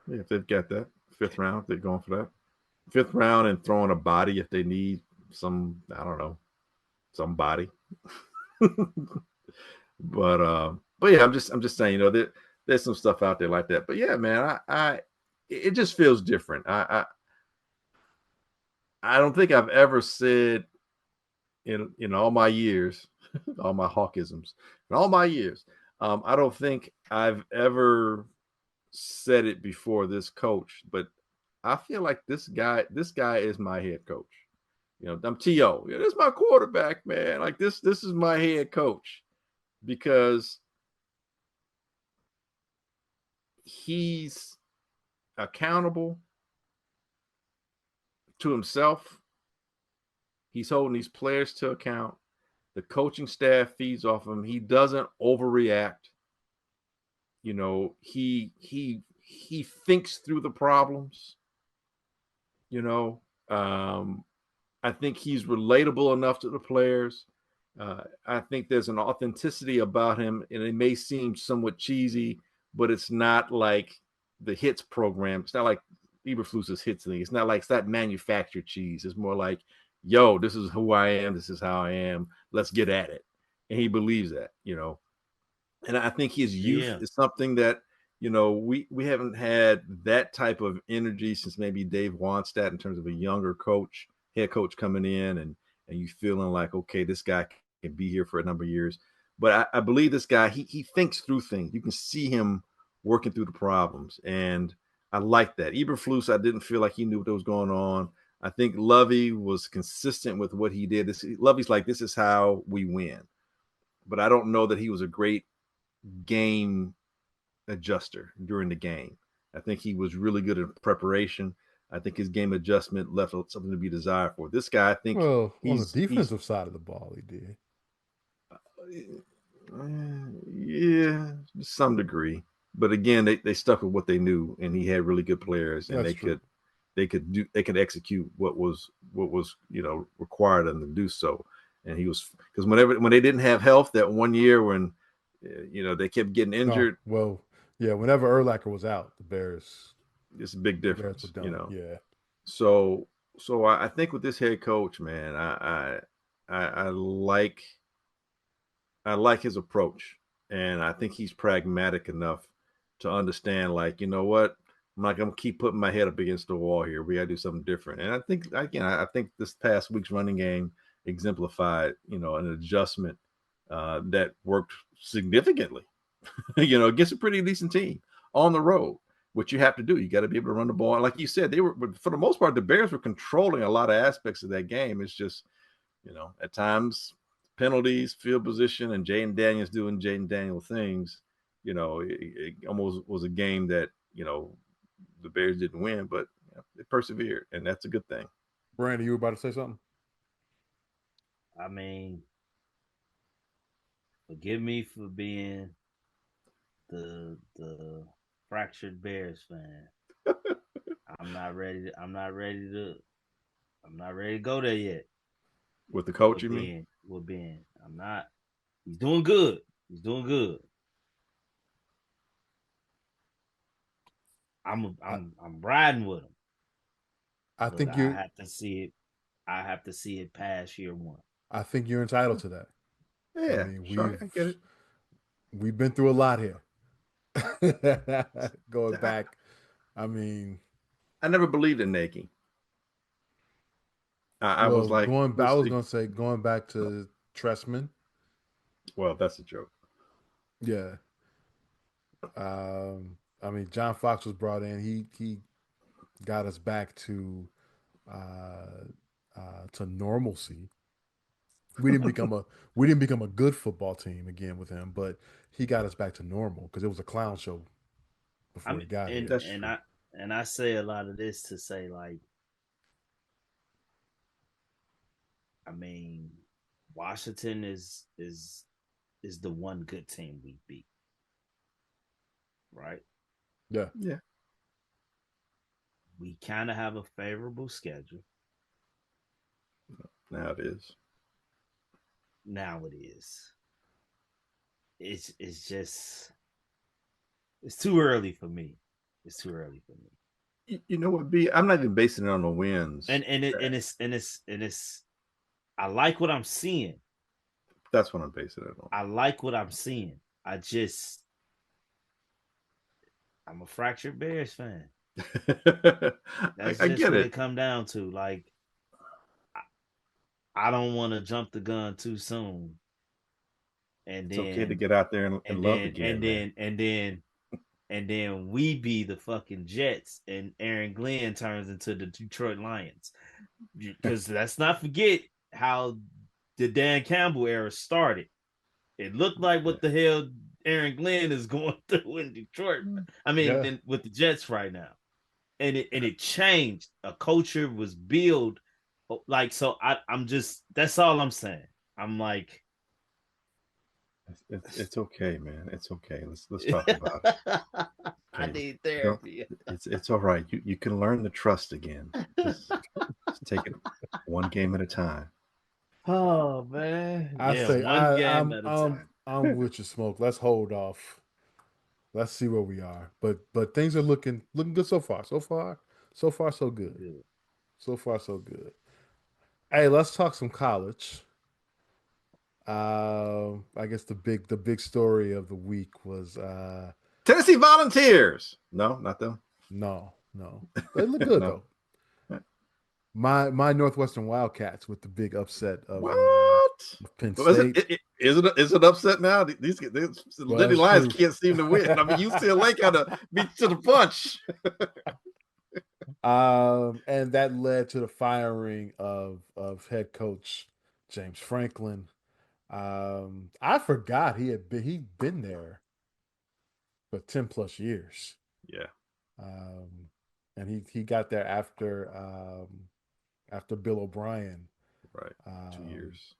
Yeah, if they've got that 5th round, they're going for that 5th round and throwing a body if they need some. I don't know, somebody. but yeah, I'm just saying, there's some stuff out there like that. But yeah, man, it just feels different. I don't think I've ever said in all my years, all my hawkisms, in all my years, I don't think I've ever said it before this coach, but I feel like this guy is my head coach. I'm T.O. This is my quarterback, man. Like this is my head coach because he's accountable to himself. He's holding these players to account. The coaching staff feeds off him. He doesn't overreact. He thinks through the problems. You know, I think he's relatable enough to the players. I think there's an authenticity about him, and it may seem somewhat cheesy, but it's not like the hits program. It's not like Eberflus's hits thing. It's not manufactured cheese. It's more like, yo, this is who I am. This is how I am. Let's get at it. And he believes that, And I think his youth is something that, we haven't had that type of energy since maybe Dave Wannstedt in terms of a younger coach, head coach coming in and you feeling like, okay, this guy can be here for a number of years. But I believe this guy, he thinks through things. You can see him working through the problems. And I like that. Eberflus, I didn't feel like he knew what was going on. I think Lovey was consistent with what he did. Lovey's like, this is how we win. But I don't know that he was a great game adjuster during the game. I think he was really good at preparation. I think his game adjustment left something to be desired for. This guy, I think Well, on the he's defensive side of the ball, he did. Yeah, to some degree. But again, they stuck with what they knew, and he had really good players, and That's true. they could execute what was required of them to do so. And he was, because when they didn't have health that one year when they kept getting injured. Well, yeah. Whenever Urlacher was out, the Bears. It's a big difference, Bears were done. Yeah. So I think with this head coach, man, I like his approach, and I think he's pragmatic enough to understand, like, you know what, I'm like, I'm gonna keep putting my head up against the wall here. We gotta do something different. And I think again, I think this past week's running game exemplified, an adjustment that worked significantly, against a pretty decent team on the road. What you have to do, you got to be able to run the ball. Like you said, they were, for the most part, the Bears were controlling a lot of aspects of that game. It's just, at times penalties, field position, and Jaden Daniels doing Jaden Daniel things. It almost was a game that the Bears didn't win, but they persevered, and that's a good thing. Brandon, you were about to say something? I mean, forgive me for being the fractured Bears fan. I'm not ready to go there yet. With the coach, you mean? With Ben. I'm not. He's doing good. I'm riding with him. I think you have to see it. I have to see it past year one. I think you're entitled to that. Yeah, sure, I get it. We've been through a lot here. Going back, I mean, I never believed in Nagy. I was like, I was going to say going back to Tressman. Well, that's a joke. Yeah. I mean, John Fox was brought in. He got us back to normalcy. We didn't become a good football team again with him, but he got us back to normal because it was a clown show before he got here. That's true. I say a lot of this to say, like, I mean, Washington is the one good team we beat, right? Yeah. We kind of have a favorable schedule. Now it is. It's just it's too early for me. You know what, B? I'm not even basing it on the wins. And it's I like what I'm seeing. That's what I'm basing it on. I like what I'm seeing. I'm a fractured Bears fan. That's I just get what it. it come down to. Like, I don't want to jump the gun too soon. And it's then okay to get out there and love again. And then we be the fucking Jets, and Aaron Glenn turns into the Detroit Lions. Because let's not forget how the Dan Campbell era started. It looked like what the hell Aaron Glenn is going through in Detroit. I mean, with the Jets right now. And it changed. A culture was built. Like, so I'm just, that's all I'm saying. I'm like, it's okay, man. It's okay. Let's talk about it. Okay. I need therapy. It's all right. You can learn to trust again. Just take it one game at a time. Oh man. I say one game at a time. I'm with you, Smoke. Let's hold off. Let's see where we are. But things are looking good so far. So far, so good. So far, so good. Hey, let's talk some college. I guess the big story of the week was Tennessee Volunteers. No, not them. No. They look good No. though. My Northwestern Wildcats with the big upset of Penn State. Is it upset now? These Lady Lions can't seem to win. I mean, UCLA kind of beat to the punch. And that led to the firing of head coach James Franklin. I forgot he'd been there for 10 plus years. Yeah. And he got there after Bill O'Brien. Right. 2 years.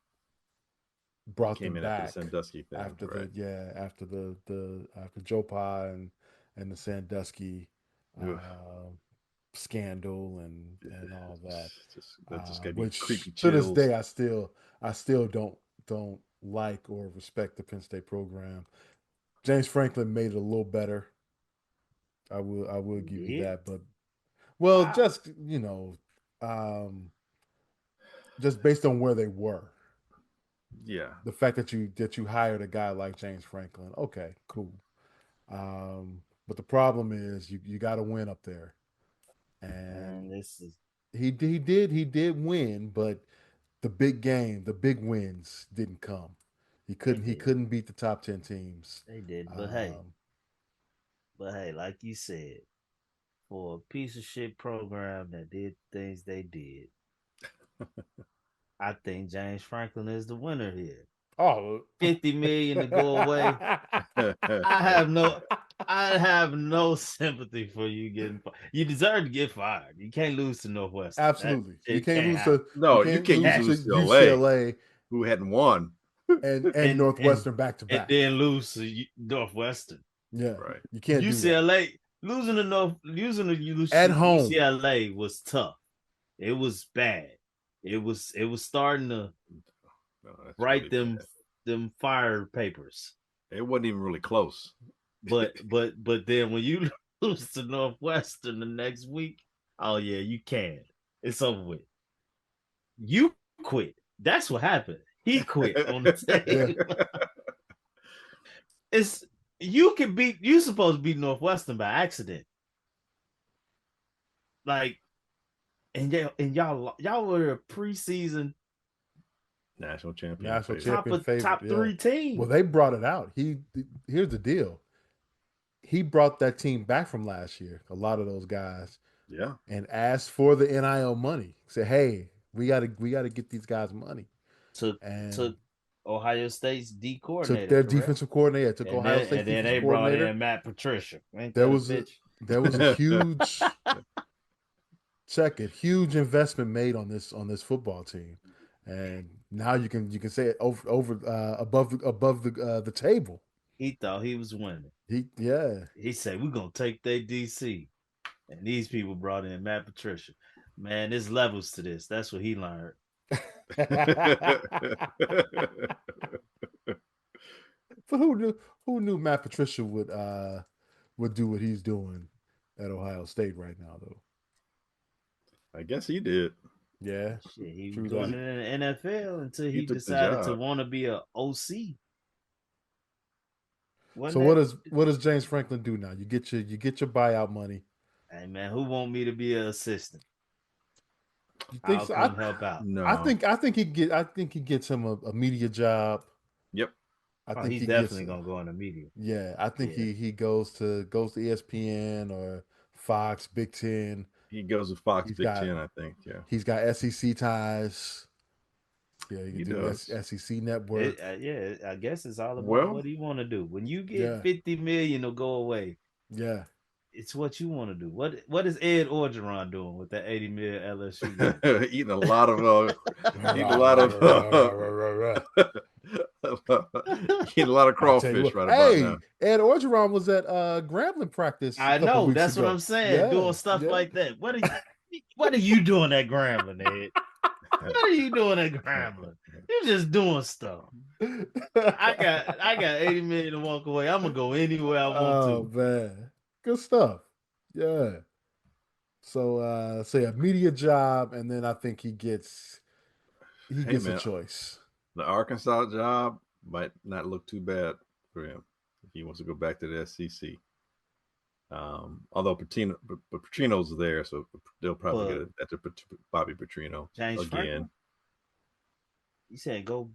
Brought them back after the Sandusky thing. After Joe Pa and the Sandusky scandal and all that. That just gave me which creepy to chills. this day I still don't like or respect the Penn State program. James Franklin made it a little better. I will give you that, but just just based on where they were. Yeah. The fact that you hired a guy like James Franklin, okay, cool. But the problem is you got to win up there, and this is he did win, but the big game, the big wins didn't come. He couldn't beat the top 10 teams. they did, Um, but hey, like you said, for a piece of shit program that did things they did, I think James Franklin is the winner here. oh, 50 million to go away. I have no sympathy for you getting fired. You deserve to get fired. You can't lose to Northwestern. absolutely. You It can't can't lose happen. to No, you can't use UCLA, UCLA who hadn't won. and Northwestern back to And back. then lose to Northwestern. Yeah, Right. you can't do UCLA losing to At home. UCLA was tough. It was bad. It was starting to write really them fire papers. It wasn't even really close. But then when you lose to Northwestern the next week, oh yeah, you can. It's over with. You quit. That's what happened. He quit on the team. It's you supposed to beat Northwestern by accident. Like, and y'all were a preseason National champion favorite. top 3 team. Well, they brought it out. Here's the deal. He brought that team back from last year. A lot of those guys. Yeah. And asked for the NIL money. Said, "Hey, we got to get these guys money." Took Ohio State's D coordinator. Took their defensive coordinator. Took Ohio State's defensive coordinator. And then they brought in Matt Patricia. There was a huge huge investment made on this football team, and now you can say it over above the table. He thought he was winning. He said we're gonna take their DC, and these people brought in Matt Patricia. Man, there's levels to this. That's what he learned. But who knew Matt Patricia would do what he's doing at Ohio State right now, though? I guess he did. Yeah. Shit, he was doing it in the NFL until he decided to want to be a OC. So what does James Franklin do now? You get your buyout money. Hey man, who want me to be an assistant? You think I'll so? come help out. No. I think he gets him a media job. Yep. I think he's definitely gonna go in the media. Yeah, I think he goes to ESPN or Fox, Big Ten. He goes to Fox, Big Ten, I think. Yeah. He's got SEC ties. Yeah, he does. SEC network. I guess it's all about what he want to do. When you get 50 million to go away, it's what you want to do. What is Ed Orgeron doing with that 80 million LSU? Eating a lot of crawfish right about now. Ed Orgeron was at Grambling practice. I know, that's what I'm saying. Doing stuff like that. What are you doing at Grambling, Ed? What are you doing at Grambling? You're just doing stuff. I got 80 million to walk away. I'm gonna go anywhere I want to. Oh man. Good stuff. Yeah. So say a media job, and then I think he gets a choice. The Arkansas job might not look too bad for him if he wants to go back to the SEC. Although Petrino's there, so they'll probably get it after Bobby Petrino James again. Franklin? You said go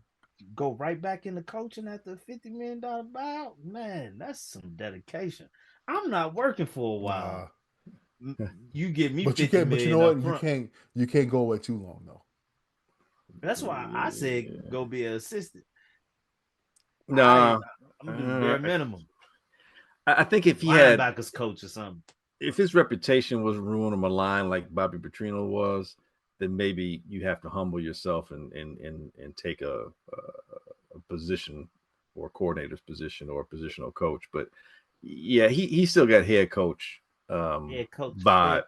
right back into coaching after $50 million buyout? Man, that's some dedication. I'm not working for a while. You give me $50 million. But you know what? You can't go away too long though. That's why I said go be an assistant. Nah, I'm gonna do the bare minimum. I think if he had linebackers coach or something, if his reputation was ruined on the line like Bobby Petrino was, then maybe you have to humble yourself and take a position or a coordinator's position or a positional coach. But yeah, he still got head coach vibe.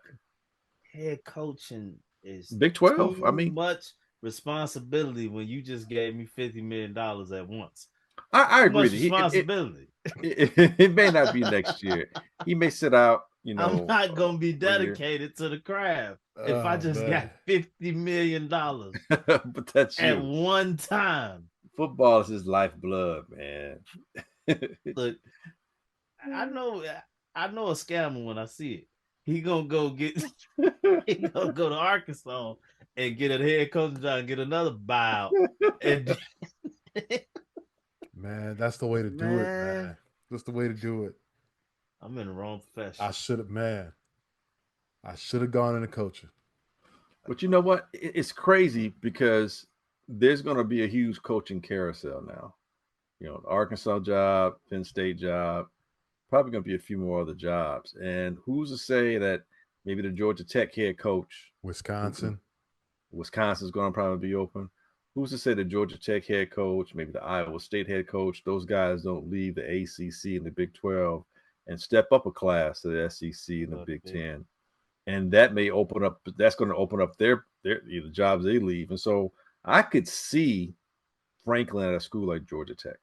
Head coaching is Big 12. I mean, much responsibility when you just gave me $50 million at once. I agree. Much responsibility. It may not be next year. He may sit out. I'm not gonna be dedicated to the craft if I just got $50 million. But that's at one time. Football is his lifeblood, man. Look, I know I know a scammer when I see it. He gonna go get. He gonna go to Arkansas and get a head coach job, and get another buyout, and Man, that's the way to do it, man. That's the way to do it. I'm in the wrong profession. I should have gone into coaching. But you know what? It's crazy because there's going to be a huge coaching carousel now. You know, Arkansas job, Penn State job, probably going to be a few more other jobs. And who's to say that maybe the Georgia Tech head coach, Wisconsin's going to probably be open. Who's to say the Georgia Tech head coach, maybe the Iowa State head coach, those guys don't leave the ACC and the Big 12 and step up a class to the SEC and the Big 10. And that may open up. That's going to open up their the jobs they leave. And so I could see Franklin at a school like Georgia Tech.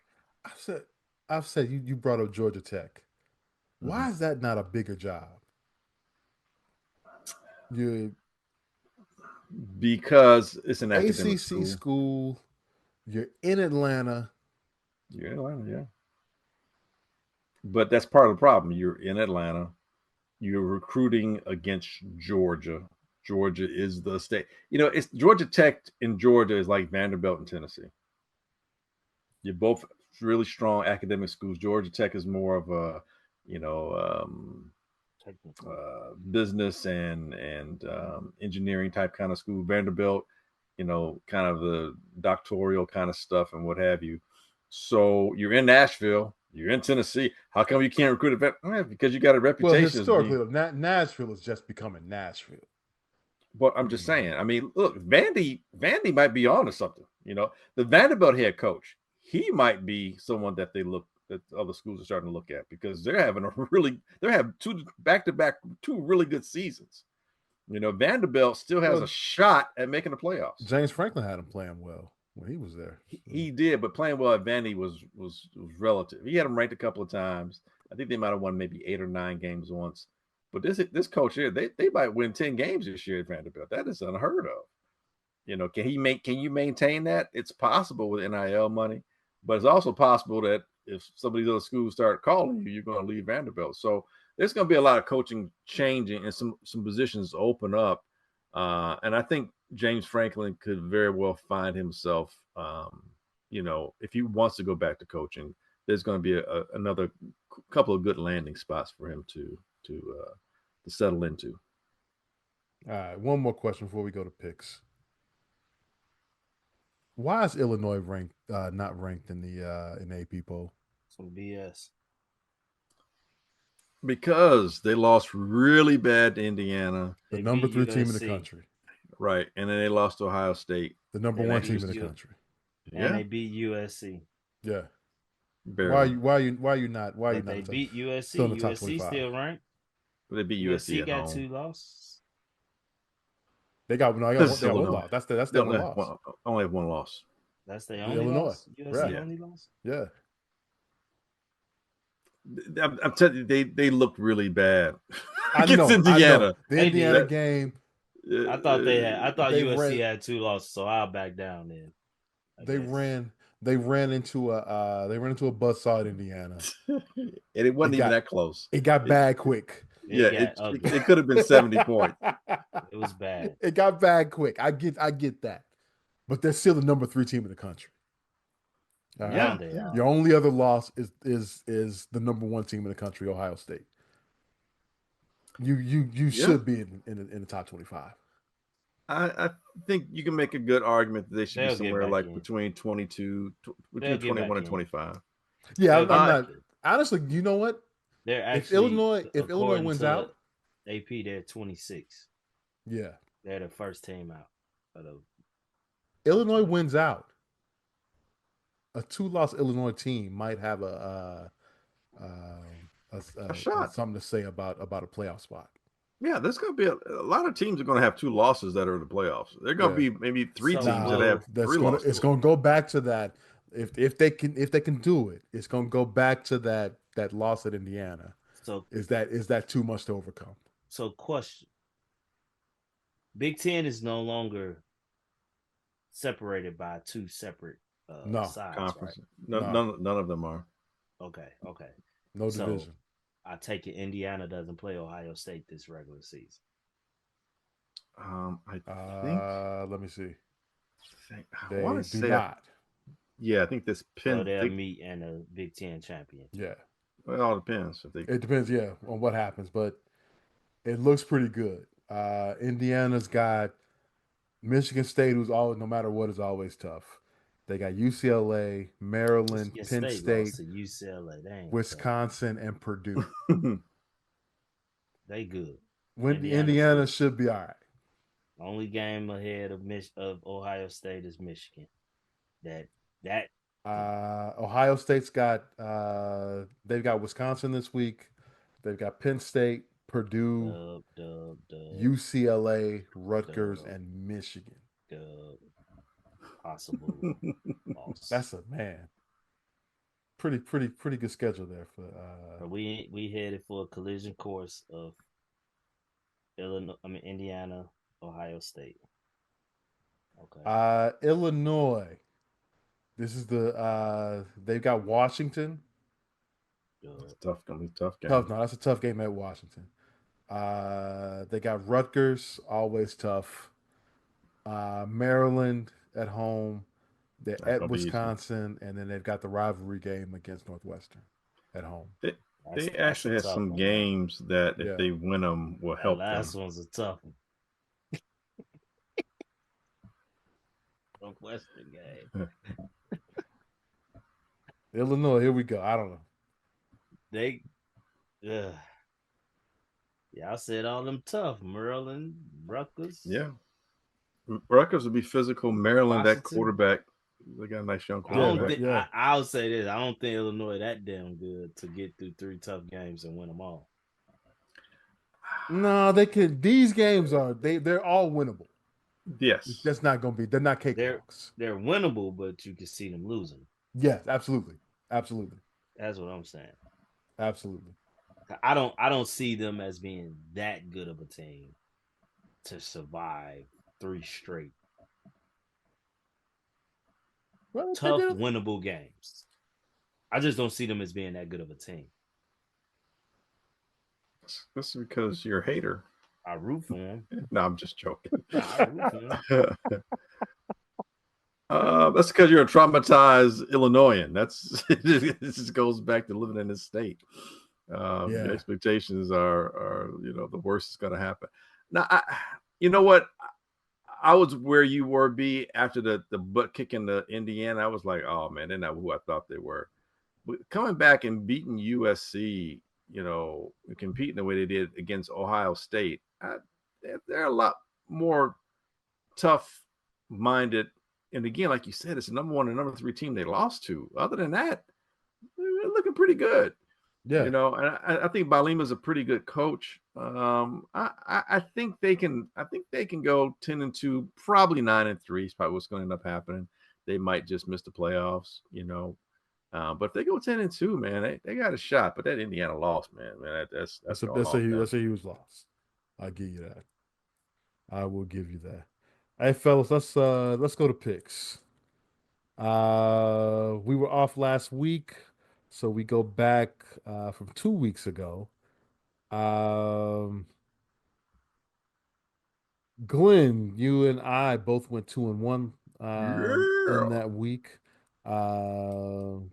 I've said you brought up Georgia Tech. Why is that not a bigger job? Because it's an academic ACC school. You're in Atlanta. You're in Atlanta, yeah. But that's part of the problem. You're in Atlanta. You're recruiting against Georgia. Georgia is the state. You know, it's Georgia Tech in Georgia is like Vanderbilt in Tennessee. You're both really strong academic schools. Georgia Tech is more of a, business and engineering type kind of school. Vanderbilt, kind of the doctoral kind of stuff and what have you. So you're in Nashville. You're in Tennessee. How come you can't recruit because you got a reputation? Well, historically, Nashville is just becoming Nashville. But I'm just saying. I mean, look, Vandy might be on to something. The Vanderbilt head coach, he might be someone that other schools are starting to look at because they're having two back-to-back really good seasons. Vanderbilt still has a shot at making the playoffs. James Franklin had him playing well when he was there. He did, but playing well at Vandy was relative. He had him ranked a couple of times. I think they might have won maybe 8 or 9 games once. But this coach here, they might win 10 games this year at Vanderbilt. That is unheard of. Can you maintain that? It's possible with NIL money, but it's also possible that if some of these other schools start calling you, you're going to leave Vanderbilt. So there's going to be a lot of coaching changing and some positions open up. And I think James Franklin could very well find himself, if he wants to go back to coaching, there's going to be another couple of good landing spots for him to settle into. All right, one more question before we go to picks. Why is Illinois not ranked in the in AP poll? Some BS. Because they lost really bad to Indiana, the number 3 team in the country. Right, and then they lost to Ohio State, the number 1 team in the country. And they beat USC. Yeah. Barely. Why are you not? They beat USC. USC still ranked. They beat USC at got home. 2 losses. They got one loss. That's their one loss. Only have 1 loss. That's their only Illinois. loss. USC only loss. Yeah. I'm telling you, they looked really bad against Indiana. The Indiana game. I thought USC had 2 losses, so I'll back down then. They ran into a buzzsaw at Indiana. And it wasn't even that close. It got bad quick. It could have been 70 points. It was bad. It got bad quick. I get that. But they're still the number 3 team in the country. Yeah. Your only other loss is the number 1 team in the country, Ohio State. You should be in the top 25. I think you can make a good argument that they should be somewhere like between 21 and 25. Yeah, I'm not honestly. You know what? They're actually if Illinois wins out, AP they're 26. Yeah, they're the first team out. Illinois wins out, a 2-loss Illinois team might have a shot, something to say about a playoff spot. Yeah, there's going to be a lot of teams are going to have 2 losses that are in the playoffs. They're going to be maybe 3 teams that have 3 losses. It's going to go back to that. If they can do it, it's going to go back to that loss at Indiana. So is that too much to overcome? So question: Big Ten is no longer separated by 2 separate sides, conference. Right? None of them are. Okay. No division. I take it Indiana doesn't play Ohio State this regular season. I think. Let me see. I They want to do say. not. Yeah, I think this So Penn. they'll meet in a Big Ten championship. Yeah. Well, it all depends if they. It depends, yeah, on what happens, but it looks pretty good. Indiana's got Michigan State, who's always, no matter what, is always tough. They got UCLA, Maryland, Michigan Penn State State, lost to UCLA. They ain't Wisconsin, and Purdue. They good. Indiana should be all right. Only game ahead of Ohio State is Michigan. That Ohio State's got they've got Wisconsin this week. They've got Penn State, Purdue, UCLA, Rutgers, and Michigan. Possible loss. That's a man. Pretty good schedule there for. We headed for a collision course of Indiana, Ohio State. Okay. Illinois. This is they've got Washington. That's tough. Gonna be tough game. Tough. No, that's a tough game at Washington. They got Rutgers, always tough. Maryland at home. They're at Wisconsin, and then they've got the rivalry game against Northwestern at home. They actually had some games that if they win them will help them. Last one's a tough one. Northwestern game. Illinois, here we go. I don't know. I said all them tough. Maryland, Rutgers. Yeah. Rutgers will be physical. Maryland, Washington. that quarterback, they got a nice young quarterback. I'll say this. I don't think Illinois that damn good to get through 3 tough games and win them all. No, they can. These games they're all winnable. Yes. That's not going to be. They're not cakewalks. They're winnable, but you can see them losing. Yes, absolutely. That's what I'm saying. Absolutely. I don't see them as being that good of a team to survive 3 straight tough, winnable games. I just don't see them as being that good of a team. That's because you're a hater. I root for them. No, I'm just joking. I root for them. That's because you're a traumatized Illinoisan. This just goes back to living in this state. The expectations are the worst is going to happen. Now, you know what? I was where you were, B, after the butt kicking the Indiana. I was like, oh man, they're not who I thought they were. But coming back and beating USC, competing the way they did against Ohio State, they're a lot more tough-minded. And again, like you said, it's the number 1 and number 3 team they lost to. Other than that, they're looking pretty good. Yeah, and I think Balima's a pretty good coach. I think they can. I think they can go 10-2, probably 9-3. Is probably what's going to end up happening. They might just miss the playoffs, But if they go 10-2, man, they got a shot. But that Indiana loss, man, that's a huge loss. I'll give you that. I will give you that. Hey, fellas, let's go to picks. We were off last week. So we go back from 2 weeks ago. Glenn, you and I both went 2-1 in that week. I'm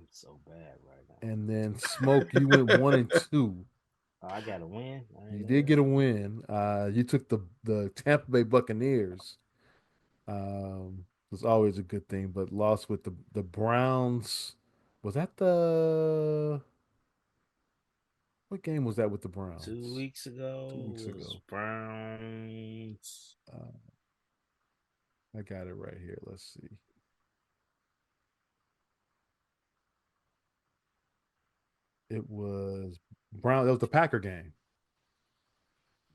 so bad right now. And then Smoke, you went 1-2. I got a win. You did get a win. You took the Tampa Bay Buccaneers. Was always a good thing, but lost with the Browns. Was that what game was that with the Browns? 2 weeks ago. 2 weeks ago. Browns. I got it right here. Let's see. It was Brown. It was the Packer game.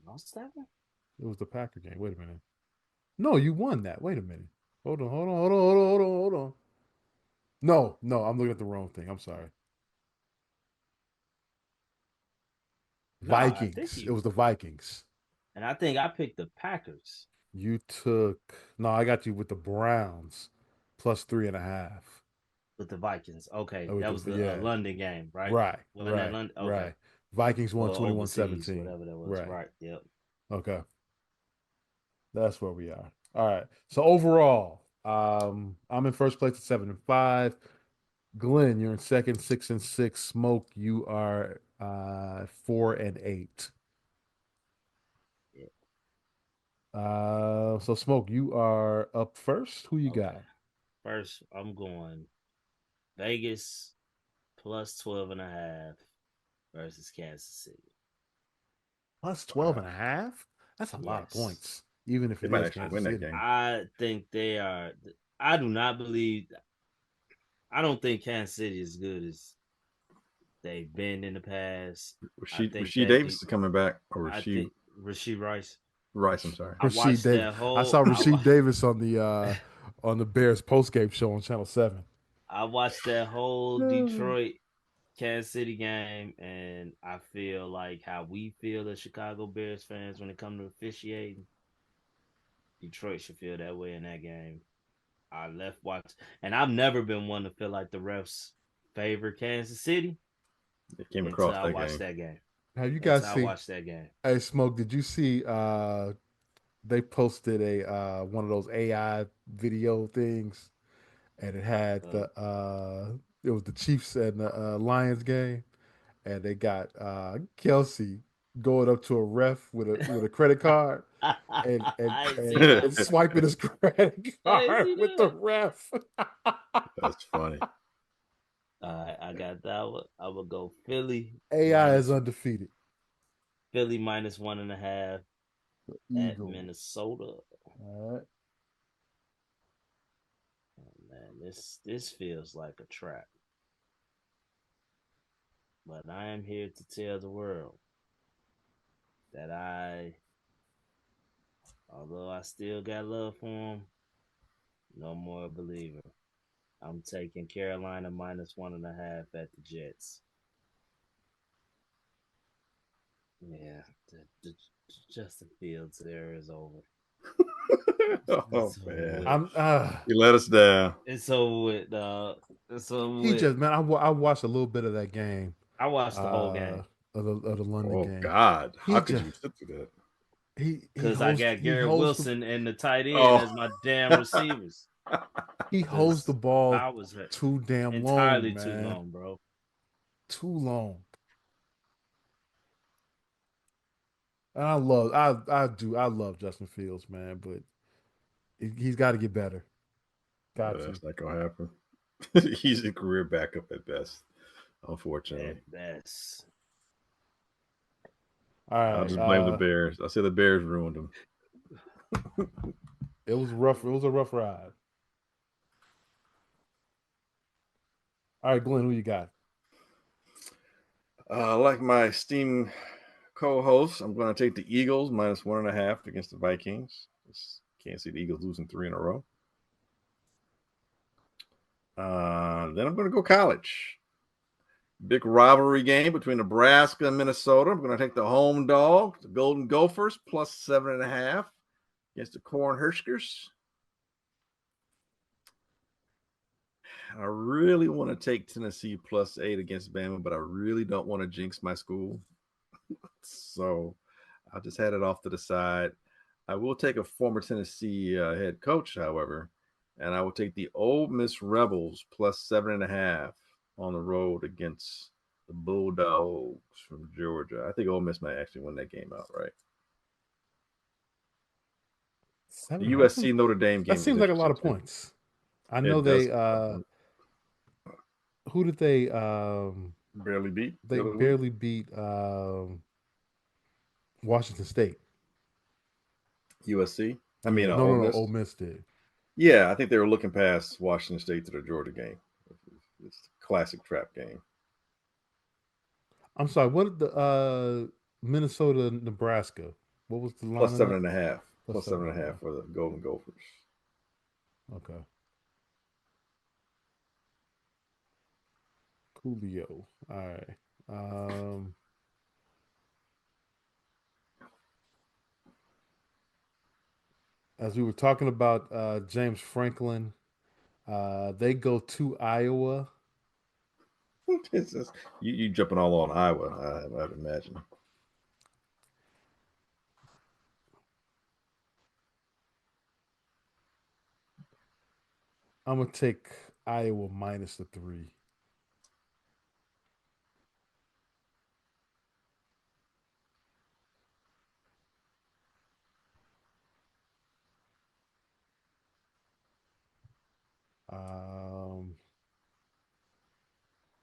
Lost that one? It was the Packer game. Wait a minute. No, you won that. Wait a minute. Hold on. No, I'm looking at the wrong thing. I'm sorry. Vikings. It was the Vikings. And I think I picked the Packers. I got you with the Browns plus 3.5. with the Vikings. Okay, With that the- was the yeah. London game, right? Right, Wasn't that right, London? Okay, right. Vikings won or overseas, 21-17. whatever that was. Right. Right. Yep. Okay. That's where we are. All right. So overall, I'm in first place at 7-5. Glenn, you're in second, 6-6. Smoke, you are 4-8. Yeah. So Smoke, you are up first. Who you Okay. got? First, I'm going Vegas plus 12.5 versus Kansas City. Plus 12 and a half? That's a lot of Yes. points, even if They it might is actually Kansas win that City. game. I think they are. I do not believe. I don't think Kansas City is as good as they've been in the past. I think Rasheed Davis is coming back, or I Rasheed think Rasheed Rice. Rice. I'm sorry. I Rasheed watched Davis. that I whole. saw Rasheed Davis on the Bears postgame show on Channel 7. I watched that whole Detroit Kansas City game, and I feel like how we feel as Chicago Bears fans when it comes to officiating. Detroit should feel that way in that game. I left watch, and I've never been one to feel like the refs favor Kansas City They came until across I that watched game. that game. Have you Until guys I seen? watched that game. Hey, Smoke, did you see they posted a one of those AI video things, and it had Uh, the it was the Chiefs and the Lions game, and they got Kelsey going up to a ref with a credit card and and I ain't and, see that and one. swiping his credit I didn't card see with the that. ref. That's funny. All right, I got that one. I will go Philly AI is minus undefeated. Philly minus 1.5 at Eagle. Minnesota. All right. Oh, man, this feels like a trap. But I am here to tell the world that although I still got love for him, no more a believer. I'm taking Carolina minus 1.5 at the Jets. Yeah, the Justin Fields era is over. Oh It's over man, with. I'm you let us down. It's over with, dog. It's over he with. just man. I watched a little bit of that game, I watched the whole uh, game of the London Oh game. God, how He could just you sit through that? because I got he Garrett holds the Wilson and the tight end Oh, as my damn receivers. he holds the Because ball I was too damn long, entirely too man. long, bro. Too long. And I love Justin Fields, man, but he's got to get better. Got to. that's not gonna happen. He's a career backup at best, unfortunately. At best. All I'll right. just blame the Bears. I say the Bears ruined him. It was rough. It was a rough ride. All right, Glenn, who you got? Like my esteemed co-host, I'm going to take the Eagles minus 1.5 against the Vikings. Just can't see the Eagles losing 3 in a row. Then I'm going to go college. Big rivalry game between Nebraska and Minnesota. I'm going to take the home dog, the Golden Gophers, plus 7.5 against the Cornhuskers. I really want to take Tennessee plus 8 against Bama, but I really don't want to jinx my school. So I just had it off to the side. I will take a former Tennessee head coach, however, and I will take the Ole Miss Rebels plus 7.5 on the road against the Bulldogs from Georgia. I think Ole Miss might actually win that game outright. The 7.5. USC Notre Dame That game is seems like a lot interesting of too. points. I know It does who did they barely beat the they other week. barely beat Washington State. USC. I mean, Yeah, Ole no. Miss. Ole Miss did. Yeah, I think they were looking past Washington State to the Georgia game. It's a classic trap game. I'm sorry. What did the Minnesota Nebraska? What was the line Plus on seven that? and a half. Plus Plus seven seven and and a a half. half for the Golden Gophers. Okay. Coolio. All right. As we were talking about James Franklin, They go to Iowa. It's just, you jumping all on Iowa, I'd imagine. I'm gonna take Iowa minus the 3.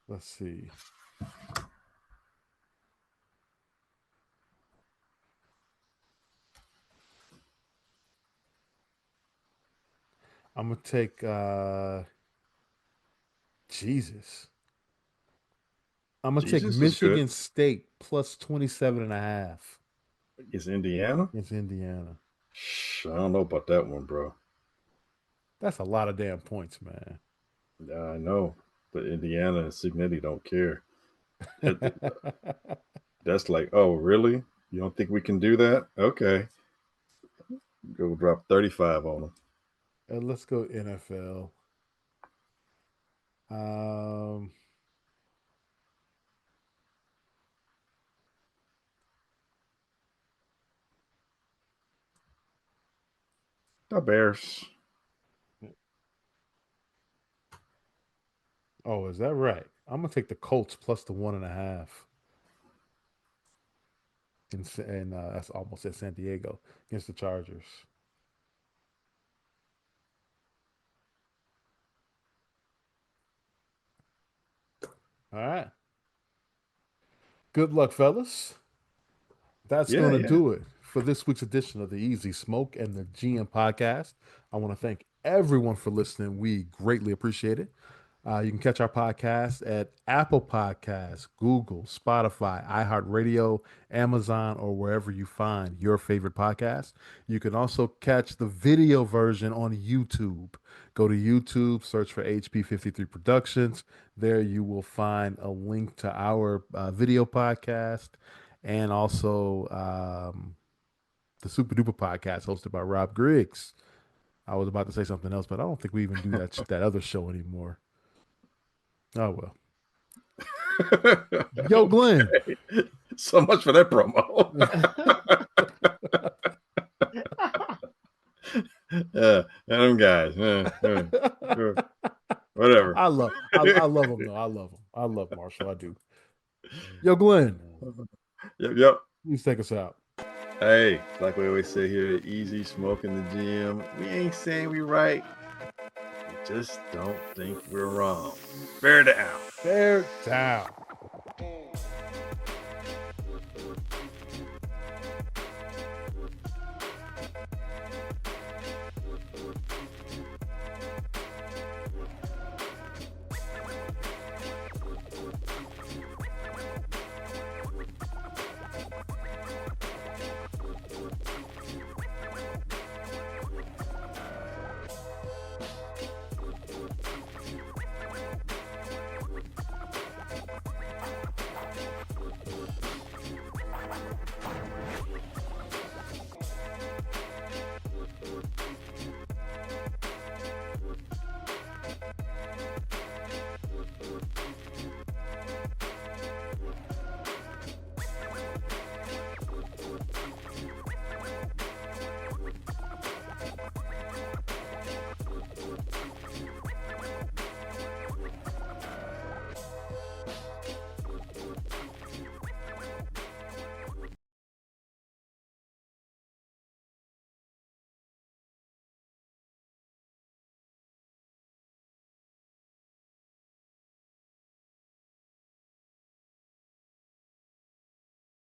Let's see. I'm gonna take Jesus. I'm gonna take Jesus is good. Michigan State plus 27.5 Is Indiana? against Indiana. I don't know about that one, bro. That's a lot of damn points, man. Yeah, I know, but Indiana and Signetti don't care. That's like, oh, really? You don't think we can do that? Okay, go drop 35 on them. Let's go NFL. Um, The Bears. oh, is that right? I'm gonna take the Colts plus the 1.5. And that's almost at San Diego against the Chargers. All right. Good luck, fellas. That's Yeah, going to yeah. do it for this week's edition of the Easy Smoke and the GM podcast. I want to thank everyone for listening. We greatly appreciate it. You can catch our podcast at Apple Podcasts, Google, Spotify, iHeartRadio, Amazon, or wherever you find your favorite podcast. You can also catch the video version on YouTube. Go to YouTube, search for HP53 Productions. There you will find a link to our video podcast and also the Super Duper podcast hosted by Rob Griggs. I was about to say something else, but I don't think we even do that other show anymore. Oh well. Yo, Glenn. Okay. So much for that promo. Them guys. Whatever. I love him though. I love him. I love Marshall. I do. Yo, Glenn. Yep. Please take us out. Hey, like we always say here, Easy Smoking the Gym. We ain't saying we right. We just don't think we're wrong. Bear down. Bear down.